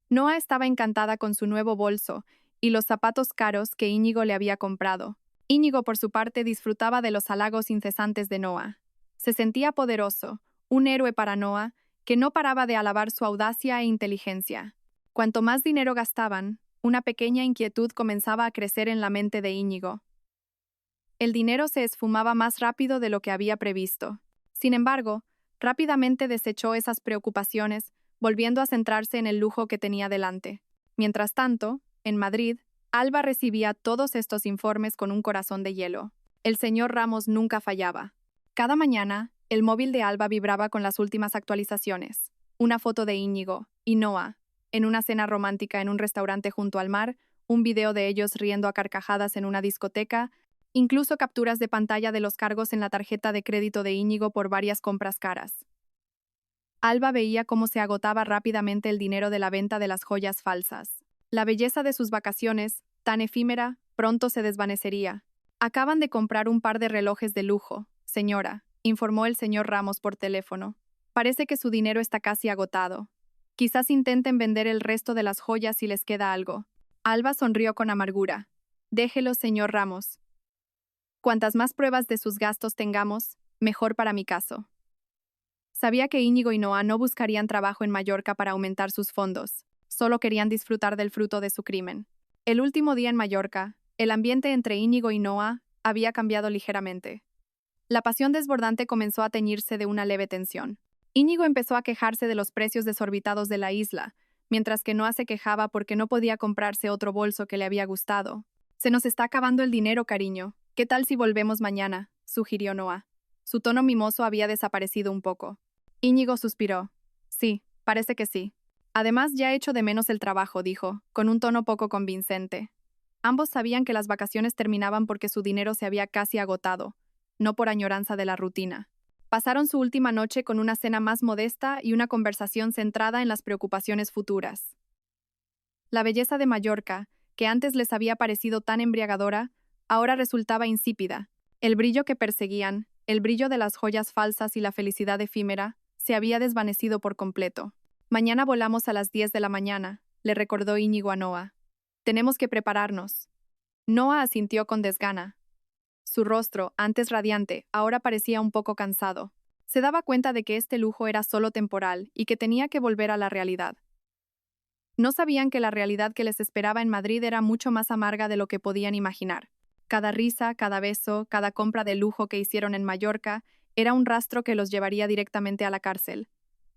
Noa estaba encantada con su nuevo bolso y los zapatos caros que Íñigo le había comprado. Íñigo, por su parte, disfrutaba de los halagos incesantes de Noa. Se sentía poderoso, un héroe para Noa, que no paraba de alabar su audacia e inteligencia. Cuanto más dinero gastaban, una pequeña inquietud comenzaba a crecer en la mente de Íñigo. El dinero se esfumaba más rápido de lo que había previsto. Sin embargo, rápidamente desechó esas preocupaciones, volviendo a centrarse en el lujo que tenía delante. Mientras tanto, en Madrid, Alba recibía todos estos informes con un corazón de hielo. El señor Ramos nunca fallaba. Cada mañana, el móvil de Alba vibraba con las últimas actualizaciones. Una foto de Íñigo y Noa, en una cena romántica en un restaurante junto al mar, un video de ellos riendo a carcajadas en una discoteca, incluso capturas de pantalla de los cargos en la tarjeta de crédito de Íñigo por varias compras caras. Alba veía cómo se agotaba rápidamente el dinero de la venta de las joyas falsas. La belleza de sus vacaciones, tan efímera, pronto se desvanecería. Acaban de comprar un par de relojes de lujo, señora, informó el señor Ramos por teléfono. Parece que su dinero está casi agotado. Quizás intenten vender el resto de las joyas si les queda algo. Alba sonrió con amargura. Déjelo, señor Ramos. Cuantas más pruebas de sus gastos tengamos, mejor para mi caso. Sabía que Íñigo y Noa no buscarían trabajo en Mallorca para aumentar sus fondos, solo querían disfrutar del fruto de su crimen. El último día en Mallorca, el ambiente entre Íñigo y Noa había cambiado ligeramente. La pasión desbordante comenzó a teñirse de una leve tensión. Íñigo empezó a quejarse de los precios desorbitados de la isla, mientras que Noa se quejaba porque no podía comprarse otro bolso que le había gustado. Se nos está acabando el dinero, cariño. ¿Qué tal si volvemos mañana?, sugirió Noa. Su tono mimoso había desaparecido un poco. Íñigo suspiró. Sí, parece que sí. Además, ya echo de menos el trabajo, dijo, con un tono poco convincente. Ambos sabían que las vacaciones terminaban porque su dinero se había casi agotado, no por añoranza de la rutina. Pasaron su última noche con una cena más modesta y una conversación centrada en las preocupaciones futuras. La belleza de Mallorca, que antes les había parecido tan embriagadora, ahora resultaba insípida. El brillo que perseguían, el brillo de las joyas falsas y la felicidad efímera, se había desvanecido por completo. Mañana volamos a las 10 de la mañana, le recordó Íñigo a Noa. Tenemos que prepararnos. Noa asintió con desgana. Su rostro, antes radiante, ahora parecía un poco cansado. Se daba cuenta de que este lujo era solo temporal y que tenía que volver a la realidad. No sabían que la realidad que les esperaba en Madrid era mucho más amarga de lo que podían imaginar. Cada risa, cada beso, cada compra de lujo que hicieron en Mallorca era un rastro que los llevaría directamente a la cárcel.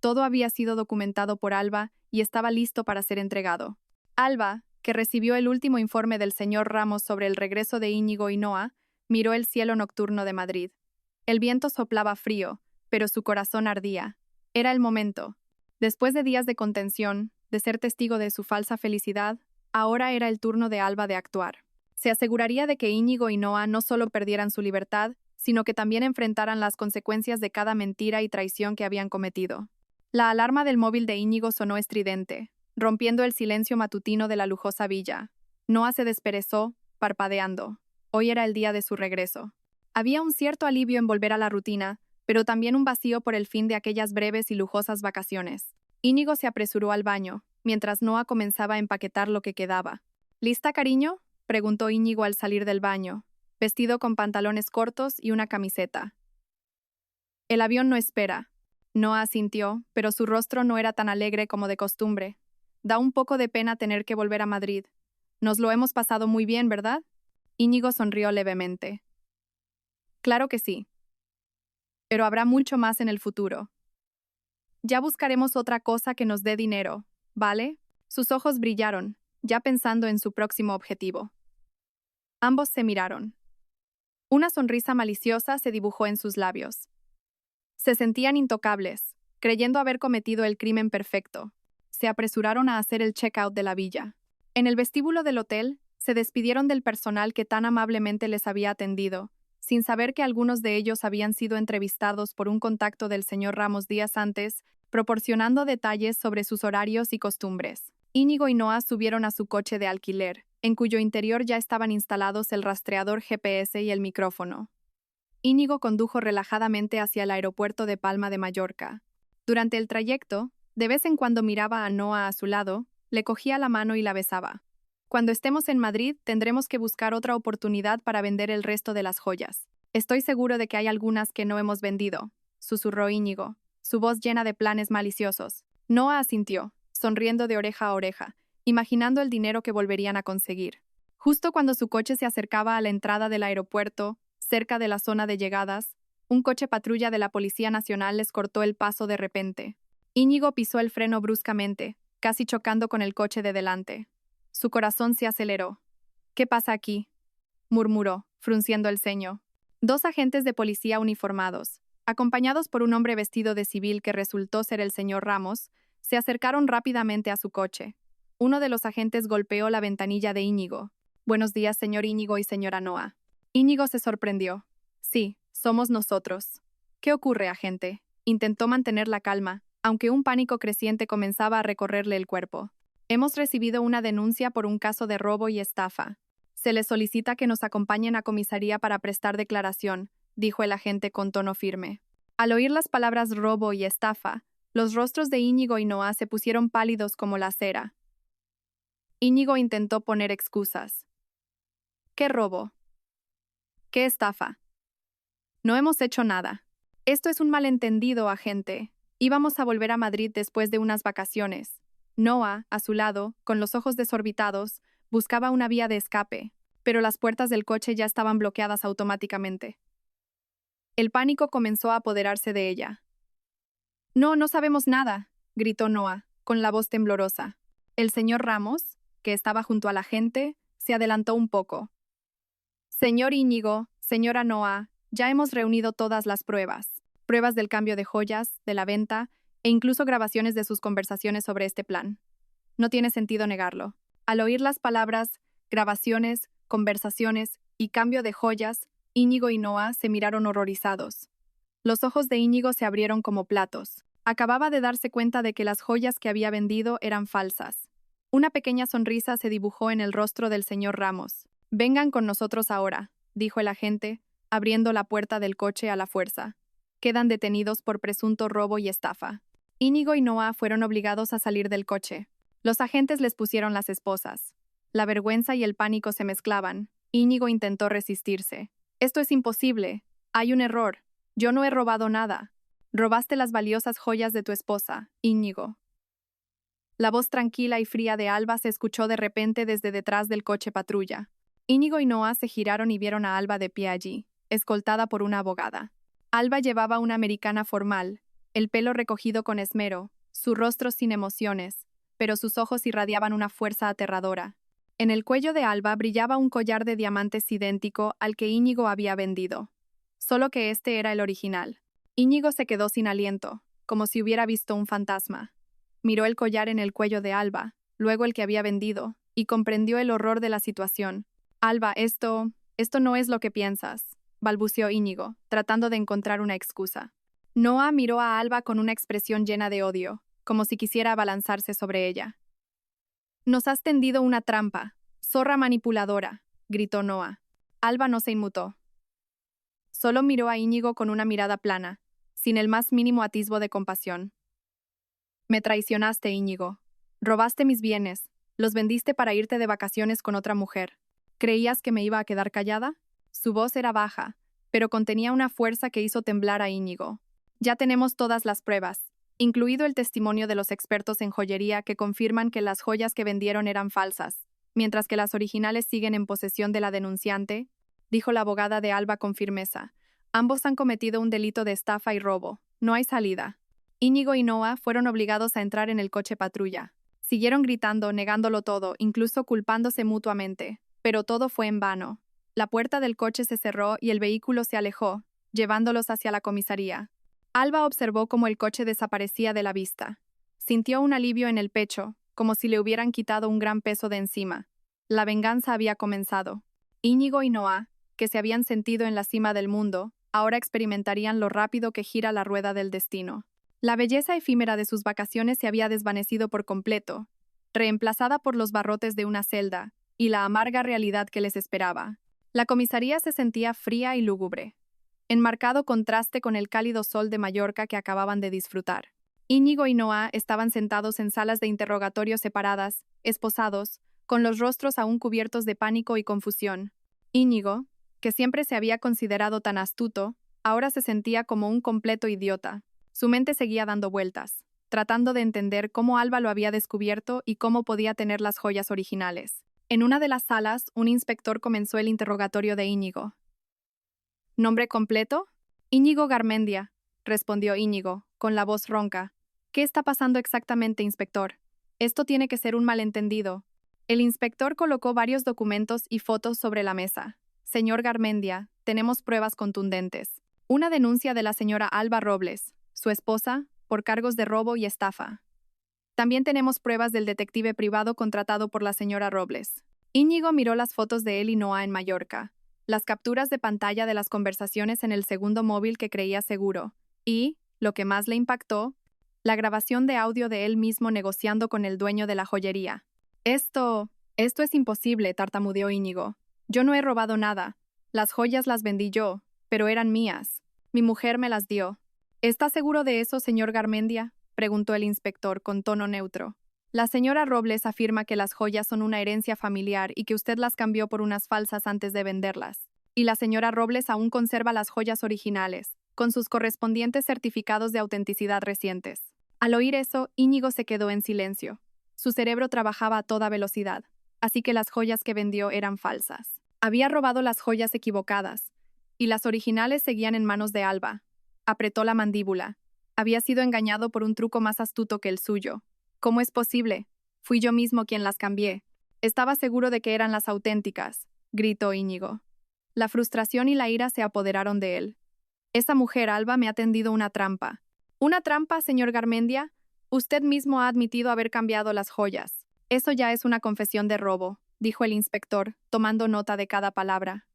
Todo había sido documentado por Alba y estaba listo para ser entregado. Alba, que recibió el último informe del señor Ramos sobre el regreso de Íñigo y Noa, miró el cielo nocturno de Madrid. El viento soplaba frío, pero su corazón ardía. Era el momento. Después de días de contención, de ser testigo de su falsa felicidad, ahora era el turno de Alba de actuar. Se aseguraría de que Íñigo y Noa no solo perdieran su libertad, sino que también enfrentaran las consecuencias de cada mentira y traición que habían cometido. La alarma del móvil de Íñigo sonó estridente, rompiendo el silencio matutino de la lujosa villa. Noa se desperezó, parpadeando. Hoy era el día de su regreso. Había un cierto alivio en volver a la rutina, pero también un vacío por el fin de aquellas breves y lujosas vacaciones. Íñigo se apresuró al baño, mientras Noa comenzaba a empaquetar lo que quedaba. ¿Lista, cariño?, preguntó Íñigo al salir del baño, vestido con pantalones cortos y una camiseta. El avión no espera. Noa asintió, pero su rostro no era tan alegre como de costumbre. Da un poco de pena tener que volver a Madrid. Nos lo hemos pasado muy bien, ¿verdad? Íñigo sonrió levemente. Claro que sí. Pero habrá mucho más en el futuro. Ya buscaremos otra cosa que nos dé dinero, ¿vale? Sus ojos brillaron, ya pensando en su próximo objetivo. Ambos se miraron. Una sonrisa maliciosa se dibujó en sus labios. Se sentían intocables, creyendo haber cometido el crimen perfecto. Se apresuraron a hacer el check-out de la villa. En el vestíbulo del hotel, se despidieron del personal que tan amablemente les había atendido, sin saber que algunos de ellos habían sido entrevistados por un contacto del señor Ramos días antes, proporcionando detalles sobre sus horarios y costumbres. Íñigo y Noa subieron a su coche de alquiler, en cuyo interior ya estaban instalados el rastreador GPS y el micrófono. Íñigo condujo relajadamente hacia el aeropuerto de Palma de Mallorca. Durante el trayecto, de vez en cuando miraba a Noa a su lado, le cogía la mano y la besaba. Cuando estemos en Madrid, tendremos que buscar otra oportunidad para vender el resto de las joyas. Estoy seguro de que hay algunas que no hemos vendido, susurró Íñigo, su voz llena de planes maliciosos. Noa asintió, sonriendo de oreja a oreja, imaginando el dinero que volverían a conseguir. Justo cuando su coche se acercaba a la entrada del aeropuerto, cerca de la zona de llegadas, un coche patrulla de la Policía Nacional les cortó el paso de repente. Íñigo pisó el freno bruscamente, casi chocando con el coche de delante. Su corazón se aceleró. ¿Qué pasa aquí?, murmuró, frunciendo el ceño. Dos agentes de policía uniformados, acompañados por un hombre vestido de civil que resultó ser el señor Ramos, se acercaron rápidamente a su coche. Uno de los agentes golpeó la ventanilla de Íñigo. Buenos días, señor Íñigo y señora Noa. Íñigo se sorprendió. Sí, somos nosotros. ¿Qué ocurre, agente? Intentó mantener la calma, aunque un pánico creciente comenzaba a recorrerle el cuerpo. Hemos recibido una denuncia por un caso de robo y estafa. Se les solicita que nos acompañen a comisaría para prestar declaración, dijo el agente con tono firme. Al oír las palabras robo y estafa, los rostros de Íñigo y Noa se pusieron pálidos como la cera. Íñigo intentó poner excusas. ¿Qué robo? ¿Qué estafa? No hemos hecho nada. Esto es un malentendido, agente. Íbamos a volver a Madrid después de unas vacaciones. Noah, a su lado, con los ojos desorbitados, buscaba una vía de escape, pero las puertas del coche ya estaban bloqueadas automáticamente. El pánico comenzó a apoderarse de ella. No, no sabemos nada, gritó Noah, con la voz temblorosa. El señor Ramos, que estaba junto a la gente, se adelantó un poco. Señor Íñigo, señora Noah, ya hemos reunido todas las pruebas. Pruebas del cambio de joyas, de la venta, e incluso grabaciones de sus conversaciones sobre este plan. No tiene sentido negarlo. Al oír las palabras, grabaciones, conversaciones y cambio de joyas, Íñigo y Noah se miraron horrorizados. Los ojos de Íñigo se abrieron como platos. Acababa de darse cuenta de que las joyas que había vendido eran falsas. Una pequeña sonrisa se dibujó en el rostro del señor Ramos. Vengan con nosotros ahora, dijo el agente, abriendo la puerta del coche a la fuerza. Quedan detenidos por presunto robo y estafa. Íñigo y Noah fueron obligados a salir del coche. Los agentes les pusieron las esposas. La vergüenza y el pánico se mezclaban. Íñigo intentó resistirse. Esto es imposible. Hay un error. Yo no he robado nada. Robaste las valiosas joyas de tu esposa, Íñigo. La voz tranquila y fría de Alba se escuchó de repente desde detrás del coche patrulla. Íñigo y Noah se giraron y vieron a Alba de pie allí, escoltada por una abogada. Alba llevaba una americana formal, el pelo recogido con esmero, su rostro sin emociones, pero sus ojos irradiaban una fuerza aterradora. En el cuello de Alba brillaba un collar de diamantes idéntico al que Íñigo había vendido, solo que este era el original. Íñigo se quedó sin aliento, como si hubiera visto un fantasma. Miró el collar en el cuello de Alba, luego el que había vendido, y comprendió el horror de la situación. Alba, esto no es lo que piensas, balbuceó Íñigo, tratando de encontrar una excusa. Noah miró a Alba con una expresión llena de odio, como si quisiera abalanzarse sobre ella. Nos has tendido una trampa, zorra manipuladora, gritó Noah. Alba no se inmutó. Solo miró a Íñigo con una mirada plana, sin el más mínimo atisbo de compasión. Me traicionaste, Íñigo. Robaste mis bienes, los vendiste para irte de vacaciones con otra mujer. ¿Creías que me iba a quedar callada? Su voz era baja, pero contenía una fuerza que hizo temblar a Íñigo. Ya tenemos todas las pruebas, incluido el testimonio de los expertos en joyería que confirman que las joyas que vendieron eran falsas, mientras que las originales siguen en posesión de la denunciante, dijo la abogada de Alba con firmeza. Ambos han cometido un delito de estafa y robo. No hay salida. Íñigo y Noah fueron obligados a entrar en el coche patrulla. Siguieron gritando, negándolo todo, incluso culpándose mutuamente. Pero todo fue en vano. La puerta del coche se cerró y el vehículo se alejó, llevándolos hacia la comisaría. Alba observó cómo el coche desaparecía de la vista. Sintió un alivio en el pecho, como si le hubieran quitado un gran peso de encima. La venganza había comenzado. Íñigo y Noah, que se habían sentido en la cima del mundo, ahora experimentarían lo rápido que gira la rueda del destino. La belleza efímera de sus vacaciones se había desvanecido por completo, reemplazada por los barrotes de una celda y la amarga realidad que les esperaba. La comisaría se sentía fría y lúgubre, en marcado contraste con el cálido sol de Mallorca que acababan de disfrutar. Íñigo y Noah estaban sentados en salas de interrogatorio separadas, esposados, con los rostros aún cubiertos de pánico y confusión. Íñigo, que siempre se había considerado tan astuto, ahora se sentía como un completo idiota. Su mente seguía dando vueltas, tratando de entender cómo Alba lo había descubierto y cómo podía tener las joyas originales. En una de las salas, un inspector comenzó el interrogatorio de Íñigo. ¿Nombre completo? Íñigo Garmendia, respondió Íñigo, con la voz ronca. ¿Qué está pasando exactamente, inspector? Esto tiene que ser un malentendido. El inspector colocó varios documentos y fotos sobre la mesa. Señor Garmendia, tenemos pruebas contundentes. Una denuncia de la señora Alba Robles, su esposa, por cargos de robo y estafa. También tenemos pruebas del detective privado contratado por la señora Robles. Íñigo miró las fotos de él y Noah en Mallorca, las capturas de pantalla de las conversaciones en el segundo móvil que creía seguro, y, lo que más le impactó, la grabación de audio de él mismo negociando con el dueño de la joyería. Esto es imposible, tartamudeó Íñigo. Yo no he robado nada. Las joyas las vendí yo, pero eran mías. Mi mujer me las dio. ¿Está seguro de eso, señor Garmendia?, preguntó el inspector con tono neutro. La señora Robles afirma que las joyas son una herencia familiar y que usted las cambió por unas falsas antes de venderlas. Y la señora Robles aún conserva las joyas originales, con sus correspondientes certificados de autenticidad recientes. Al oír eso, Íñigo se quedó en silencio. Su cerebro trabajaba a toda velocidad, así que las joyas que vendió eran falsas. Había robado las joyas equivocadas, y las originales seguían en manos de Alba. Apretó la mandíbula. Había sido engañado por un truco más astuto que el suyo. ¿Cómo es posible? Fui yo mismo quien las cambié. Estaba seguro de que eran las auténticas, gritó Íñigo. La frustración y la ira se apoderaron de él. Esa mujer, Alba, me ha tendido una trampa. ¿Una trampa, señor Garmendia? Usted mismo ha admitido haber cambiado las joyas. Eso ya es una confesión de robo, dijo el inspector, tomando nota de cada palabra.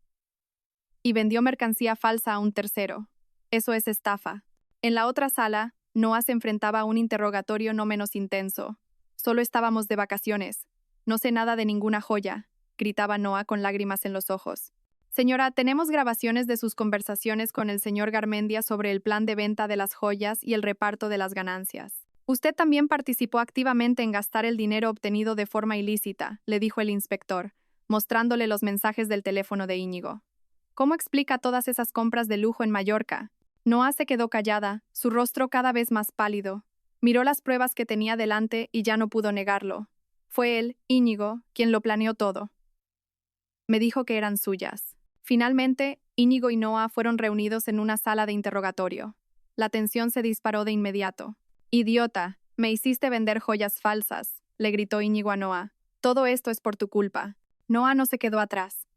Y vendió mercancía falsa a un tercero. Eso es estafa. En la otra sala, Noah se enfrentaba a un interrogatorio no menos intenso. Solo estábamos de vacaciones. No sé nada de ninguna joya, gritaba Noah con lágrimas en los ojos. Señora, tenemos grabaciones de sus conversaciones con el señor Garmendia sobre el plan de venta de las joyas y el reparto de las ganancias. Usted también participó activamente en gastar el dinero obtenido de forma ilícita, le dijo el inspector, mostrándole los mensajes del teléfono de Íñigo. ¿Cómo explica todas esas compras de lujo en Mallorca? Noah se quedó callada, su rostro cada vez más pálido. Miró las pruebas que tenía delante y ya no pudo negarlo. Fue él, Íñigo, quien lo planeó todo. Me dijo que eran suyas. Finalmente, Íñigo y Noah fueron reunidos en una sala de interrogatorio. La tensión se disparó de inmediato. «Idiota, me hiciste vender joyas falsas», le gritó Íñigo a Noah. «Todo esto es por tu culpa». Noah no se quedó atrás.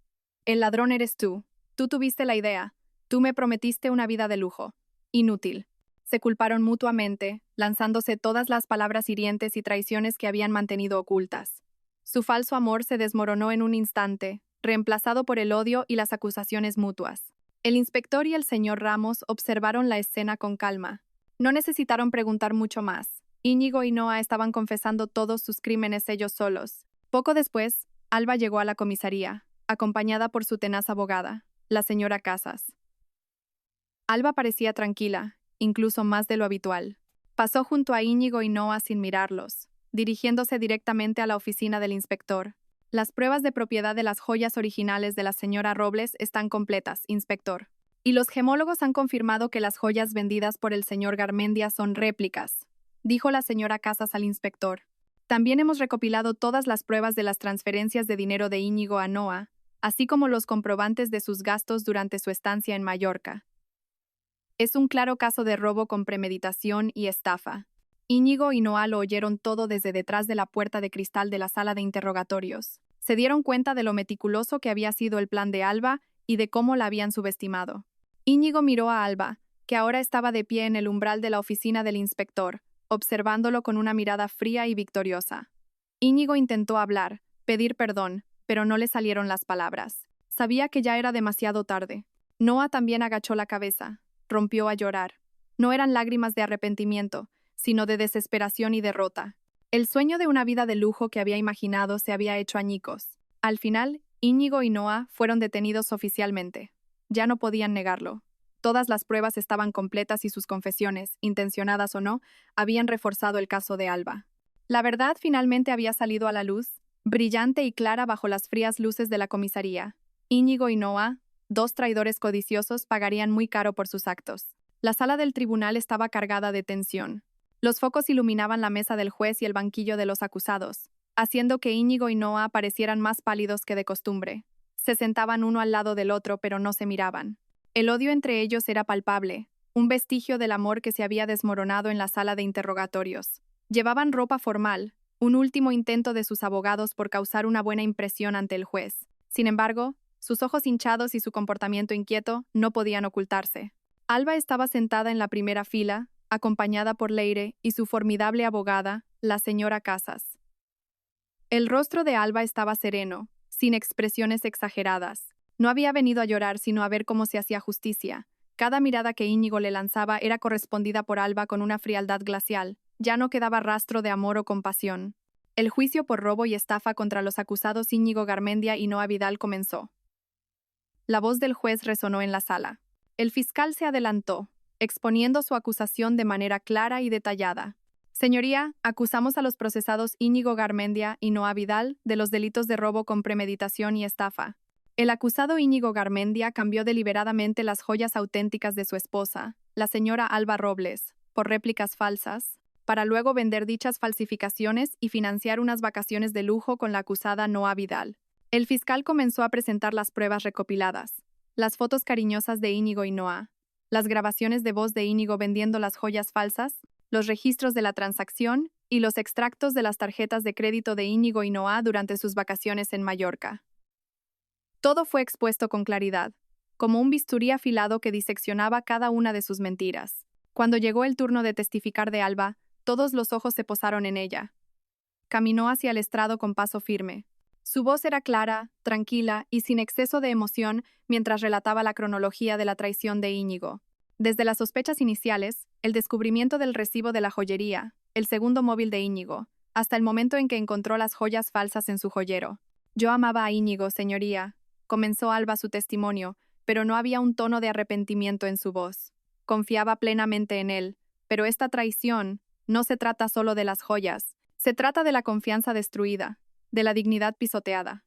«El ladrón eres tú. Tú tuviste la idea. Tú me prometiste una vida de lujo. Inútil». Se culparon mutuamente, lanzándose todas las palabras hirientes y traiciones que habían mantenido ocultas. Su falso amor se desmoronó en un instante, reemplazado por el odio y las acusaciones mutuas. El inspector y el señor Ramos observaron la escena con calma. No necesitaron preguntar mucho más. Íñigo y Noah estaban confesando todos sus crímenes ellos solos. Poco después, Alba llegó a la comisaría, acompañada por su tenaz abogada, la señora Casas. Alba parecía tranquila, incluso más de lo habitual. Pasó junto a Íñigo y Noah sin mirarlos, dirigiéndose directamente a la oficina del inspector. Las pruebas de propiedad de las joyas originales de la señora Robles están completas, inspector. Y los gemólogos han confirmado que las joyas vendidas por el señor Garmendia son réplicas, dijo la señora Casas al inspector. También hemos recopilado todas las pruebas de las transferencias de dinero de Íñigo a Noah, así como los comprobantes de sus gastos durante su estancia en Mallorca. Es un claro caso de robo con premeditación y estafa. Íñigo y Noah lo oyeron todo desde detrás de la puerta de cristal de la sala de interrogatorios. Se dieron cuenta de lo meticuloso que había sido el plan de Alba y de cómo la habían subestimado. Íñigo miró a Alba, que ahora estaba de pie en el umbral de la oficina del inspector, observándolo con una mirada fría y victoriosa. Íñigo intentó hablar, pedir perdón, pero no le salieron las palabras. Sabía que ya era demasiado tarde. Noah también agachó la cabeza, rompió a llorar. No eran lágrimas de arrepentimiento, sino de desesperación y derrota. El sueño de una vida de lujo que había imaginado se había hecho añicos. Al final, Íñigo y Noah fueron detenidos oficialmente. Ya no podían negarlo. Todas las pruebas estaban completas y sus confesiones, intencionadas o no, habían reforzado el caso de Alba. La verdad finalmente había salido a la luz, brillante y clara bajo las frías luces de la comisaría. Íñigo y Noah, dos traidores codiciosos, pagarían muy caro por sus actos. La sala del tribunal estaba cargada de tensión. Los focos iluminaban la mesa del juez y el banquillo de los acusados, haciendo que Íñigo y Noah parecieran más pálidos que de costumbre. Se sentaban uno al lado del otro, pero no se miraban. El odio entre ellos era palpable, un vestigio del amor que se había desmoronado en la sala de interrogatorios. Llevaban ropa formal, un último intento de sus abogados por causar una buena impresión ante el juez. Sin embargo, sus ojos hinchados y su comportamiento inquieto no podían ocultarse. Alba estaba sentada en la primera fila, acompañada por Leire y su formidable abogada, la señora Casas. El rostro de Alba estaba sereno, sin expresiones exageradas. No había venido a llorar, sino a ver cómo se hacía justicia. Cada mirada que Íñigo le lanzaba era correspondida por Alba con una frialdad glacial. Ya no quedaba rastro de amor o compasión. El juicio por robo y estafa contra los acusados Íñigo Garmendia y Noah Vidal comenzó. La voz del juez resonó en la sala. El fiscal se adelantó, exponiendo su acusación de manera clara y detallada. Señoría, acusamos a los procesados Íñigo Garmendia y Noa Vidal de los delitos de robo con premeditación y estafa. El acusado Íñigo Garmendia cambió deliberadamente las joyas auténticas de su esposa, la señora Alba Robles, por réplicas falsas, para luego vender dichas falsificaciones y financiar unas vacaciones de lujo con la acusada Noa Vidal. El fiscal comenzó a presentar las pruebas recopiladas, las fotos cariñosas de Íñigo y Noa, las grabaciones de voz de Íñigo vendiendo las joyas falsas, los registros de la transacción y los extractos de las tarjetas de crédito de Íñigo y Noa durante sus vacaciones en Mallorca. Todo fue expuesto con claridad, como un bisturí afilado que diseccionaba cada una de sus mentiras. Cuando llegó el turno de testificar de Alba, todos los ojos se posaron en ella. Caminó hacia el estrado con paso firme. Su voz era clara, tranquila y sin exceso de emoción mientras relataba la cronología de la traición de Íñigo. Desde las sospechas iniciales, el descubrimiento del recibo de la joyería, el segundo móvil de Íñigo, hasta el momento en que encontró las joyas falsas en su joyero. Yo amaba a Íñigo, señoría, comenzó Alba su testimonio, pero no había un tono de arrepentimiento en su voz. Confiaba plenamente en él, pero esta traición no se trata solo de las joyas, se trata de la confianza destruida, de la dignidad pisoteada.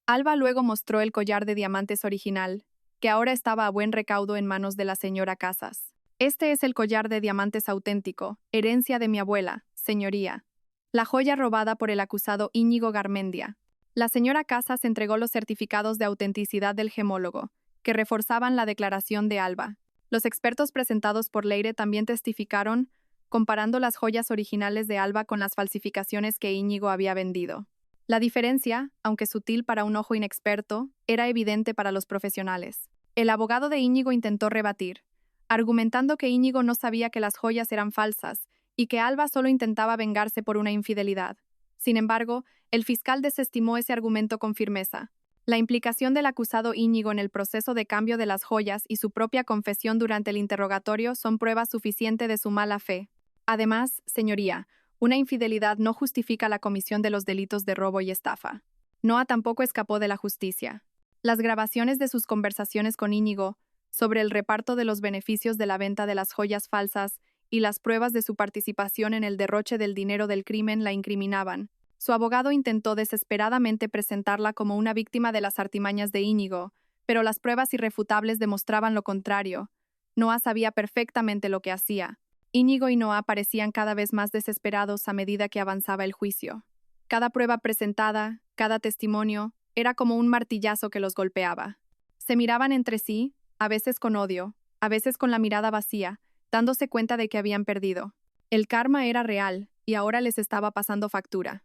Alba luego mostró el collar de diamantes original, que ahora estaba a buen recaudo en manos de la señora Casas. Este es el collar de diamantes auténtico, herencia de mi abuela, señoría. La joya robada por el acusado Íñigo Garmendia. La señora Casas entregó los certificados de autenticidad del gemólogo, que reforzaban la declaración de Alba. Los expertos presentados por Leire también testificaron, comparando las joyas originales de Alba con las falsificaciones que Íñigo había vendido. La diferencia, aunque sutil para un ojo inexperto, era evidente para los profesionales. El abogado de Íñigo intentó rebatir, argumentando que Íñigo no sabía que las joyas eran falsas y que Alba solo intentaba vengarse por una infidelidad. Sin embargo, el fiscal desestimó ese argumento con firmeza. La implicación del acusado Íñigo en el proceso de cambio de las joyas y su propia confesión durante el interrogatorio son prueba suficiente de su mala fe. Además, señoría, una infidelidad no justifica la comisión de los delitos de robo y estafa. Noa tampoco escapó de la justicia. Las grabaciones de sus conversaciones con Íñigo sobre el reparto de los beneficios de la venta de las joyas falsas y las pruebas de su participación en el derroche del dinero del crimen la incriminaban. Su abogado intentó desesperadamente presentarla como una víctima de las artimañas de Íñigo, pero las pruebas irrefutables demostraban lo contrario. Noa sabía perfectamente lo que hacía. Íñigo y Noa parecían cada vez más desesperados a medida que avanzaba el juicio. Cada prueba presentada, cada testimonio, era como un martillazo que los golpeaba. Se miraban entre sí, a veces con odio, a veces con la mirada vacía, dándose cuenta de que habían perdido. El karma era real, y ahora les estaba pasando factura.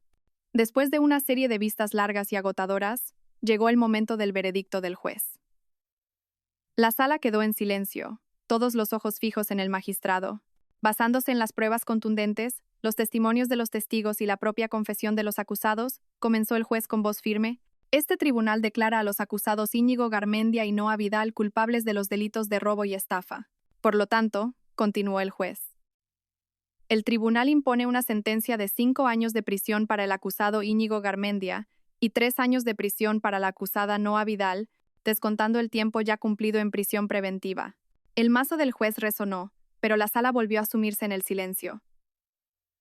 Después de una serie de vistas largas y agotadoras, llegó el momento del veredicto del juez. La sala quedó en silencio, todos los ojos fijos en el magistrado. Basándose en las pruebas contundentes, los testimonios de los testigos y la propia confesión de los acusados, comenzó el juez con voz firme. Este tribunal declara a los acusados Íñigo Garmendia y Noa Vidal culpables de los delitos de robo y estafa. Por lo tanto, continuó el juez, el tribunal impone una sentencia de 5 años de prisión para el acusado Íñigo Garmendia y 3 años de prisión para la acusada Noa Vidal, descontando el tiempo ya cumplido en prisión preventiva. El mazo del juez resonó, pero la sala volvió a sumirse en el silencio.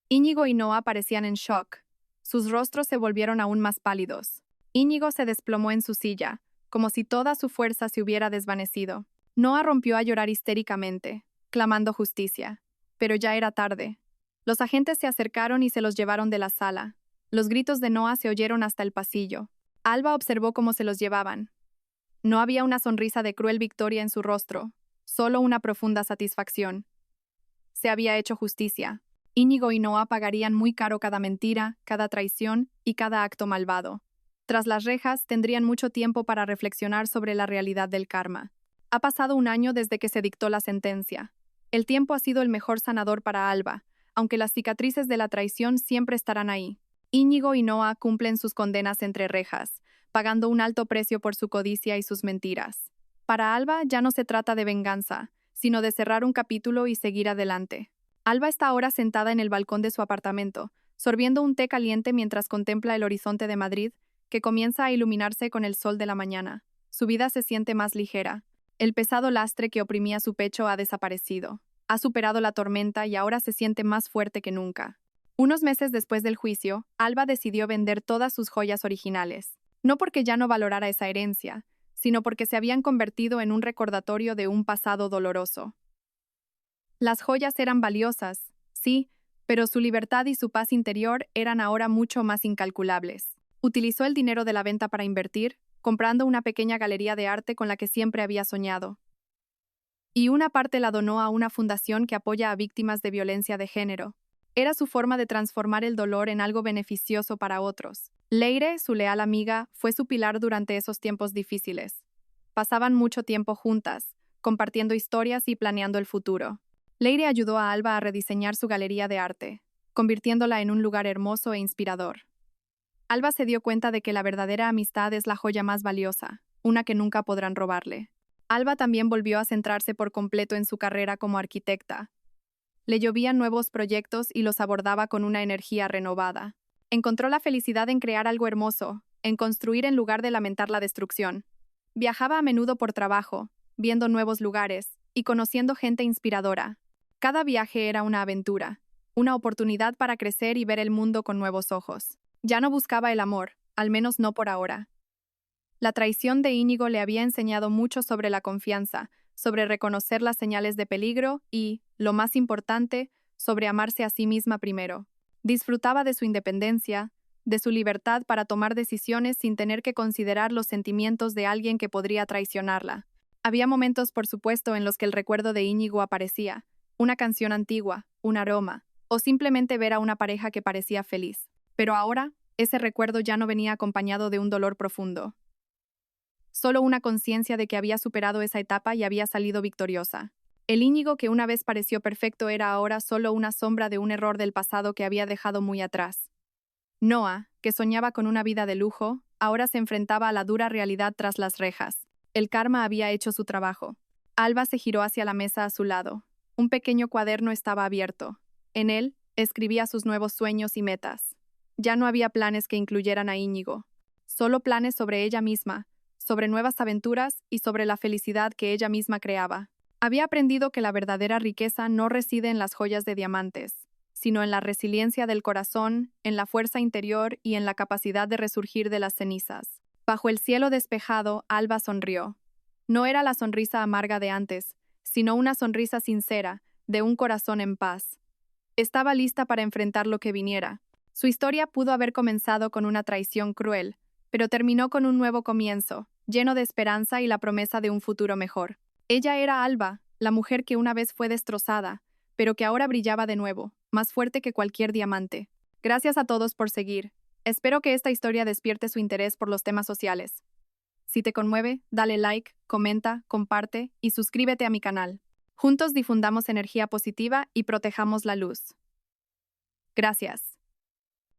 Íñigo y Noa parecían en shock. Sus rostros se volvieron aún más pálidos. Íñigo se desplomó en su silla, como si toda su fuerza se hubiera desvanecido. Noa rompió a llorar histéricamente, clamando justicia. Pero ya era tarde. Los agentes se acercaron y se los llevaron de la sala. Los gritos de Noa se oyeron hasta el pasillo. Alba observó cómo se los llevaban. No había una sonrisa de cruel victoria en su rostro, solo una profunda satisfacción. Se había hecho justicia. Íñigo y Noa pagarían muy caro cada mentira, cada traición y cada acto malvado. Tras las rejas, tendrían mucho tiempo para reflexionar sobre la realidad del karma. Ha pasado un año desde que se dictó la sentencia. El tiempo ha sido el mejor sanador para Alba, aunque las cicatrices de la traición siempre estarán ahí. Íñigo y Noa cumplen sus condenas entre rejas, pagando un alto precio por su codicia y sus mentiras. Para Alba ya no se trata de venganza, sino de cerrar un capítulo y seguir adelante. Alba está ahora sentada en el balcón de su apartamento, sorbiendo un té caliente mientras contempla el horizonte de Madrid, que comienza a iluminarse con el sol de la mañana. Su vida se siente más ligera. El pesado lastre que oprimía su pecho ha desaparecido. Ha superado la tormenta y ahora se siente más fuerte que nunca. Unos meses después del juicio, Alba decidió vender todas sus joyas originales. No porque ya no valorara esa herencia, sino porque se habían convertido en un recordatorio de un pasado doloroso. Las joyas eran valiosas, sí, pero su libertad y su paz interior eran ahora mucho más incalculables. Utilizó el dinero de la venta para invertir, comprando una pequeña galería de arte con la que siempre había soñado. Y una parte la donó a una fundación que apoya a víctimas de violencia de género. Era su forma de transformar el dolor en algo beneficioso para otros. Leire, su leal amiga, fue su pilar durante esos tiempos difíciles. Pasaban mucho tiempo juntas, compartiendo historias y planeando el futuro. Leire ayudó a Alba a rediseñar su galería de arte, convirtiéndola en un lugar hermoso e inspirador. Alba se dio cuenta de que la verdadera amistad es la joya más valiosa, una que nunca podrán robarle. Alba también volvió a centrarse por completo en su carrera como arquitecta. Le llovían nuevos proyectos y los abordaba con una energía renovada. Encontró la felicidad en crear algo hermoso, en construir en lugar de lamentar la destrucción. Viajaba a menudo por trabajo, viendo nuevos lugares y conociendo gente inspiradora. Cada viaje era una aventura, una oportunidad para crecer y ver el mundo con nuevos ojos. Ya no buscaba el amor, al menos no por ahora. La traición de Íñigo le había enseñado mucho sobre la confianza, sobre reconocer las señales de peligro y, lo más importante, sobre amarse a sí misma primero. Disfrutaba de su independencia, de su libertad para tomar decisiones sin tener que considerar los sentimientos de alguien que podría traicionarla. Había momentos, por supuesto, en los que el recuerdo de Íñigo aparecía, una canción antigua, un aroma, o simplemente ver a una pareja que parecía feliz. Pero ahora, ese recuerdo ya no venía acompañado de un dolor profundo. Solo una conciencia de que había superado esa etapa y había salido victoriosa. El Íñigo que una vez pareció perfecto era ahora solo una sombra de un error del pasado que había dejado muy atrás. Noah, que soñaba con una vida de lujo, ahora se enfrentaba a la dura realidad tras las rejas. El karma había hecho su trabajo. Alba se giró hacia la mesa a su lado. Un pequeño cuaderno estaba abierto. En él, escribía sus nuevos sueños y metas. Ya no había planes que incluyeran a Íñigo. Solo planes sobre ella misma, sobre nuevas aventuras y sobre la felicidad que ella misma creaba. Había aprendido que la verdadera riqueza no reside en las joyas de diamantes, sino en la resiliencia del corazón, en la fuerza interior y en la capacidad de resurgir de las cenizas. Bajo el cielo despejado, Alba sonrió. No era la sonrisa amarga de antes, sino una sonrisa sincera, de un corazón en paz. Estaba lista para enfrentar lo que viniera. Su historia pudo haber comenzado con una traición cruel, pero terminó con un nuevo comienzo, lleno de esperanza y la promesa de un futuro mejor. Ella era Alba, la mujer que una vez fue destrozada, pero que ahora brillaba de nuevo, más fuerte que cualquier diamante. Gracias a todos por seguir. Espero que esta historia despierte su interés por los temas sociales. Si te conmueve, dale like, comenta, comparte y suscríbete a mi canal. Juntos difundamos energía positiva y protejamos la luz. Gracias.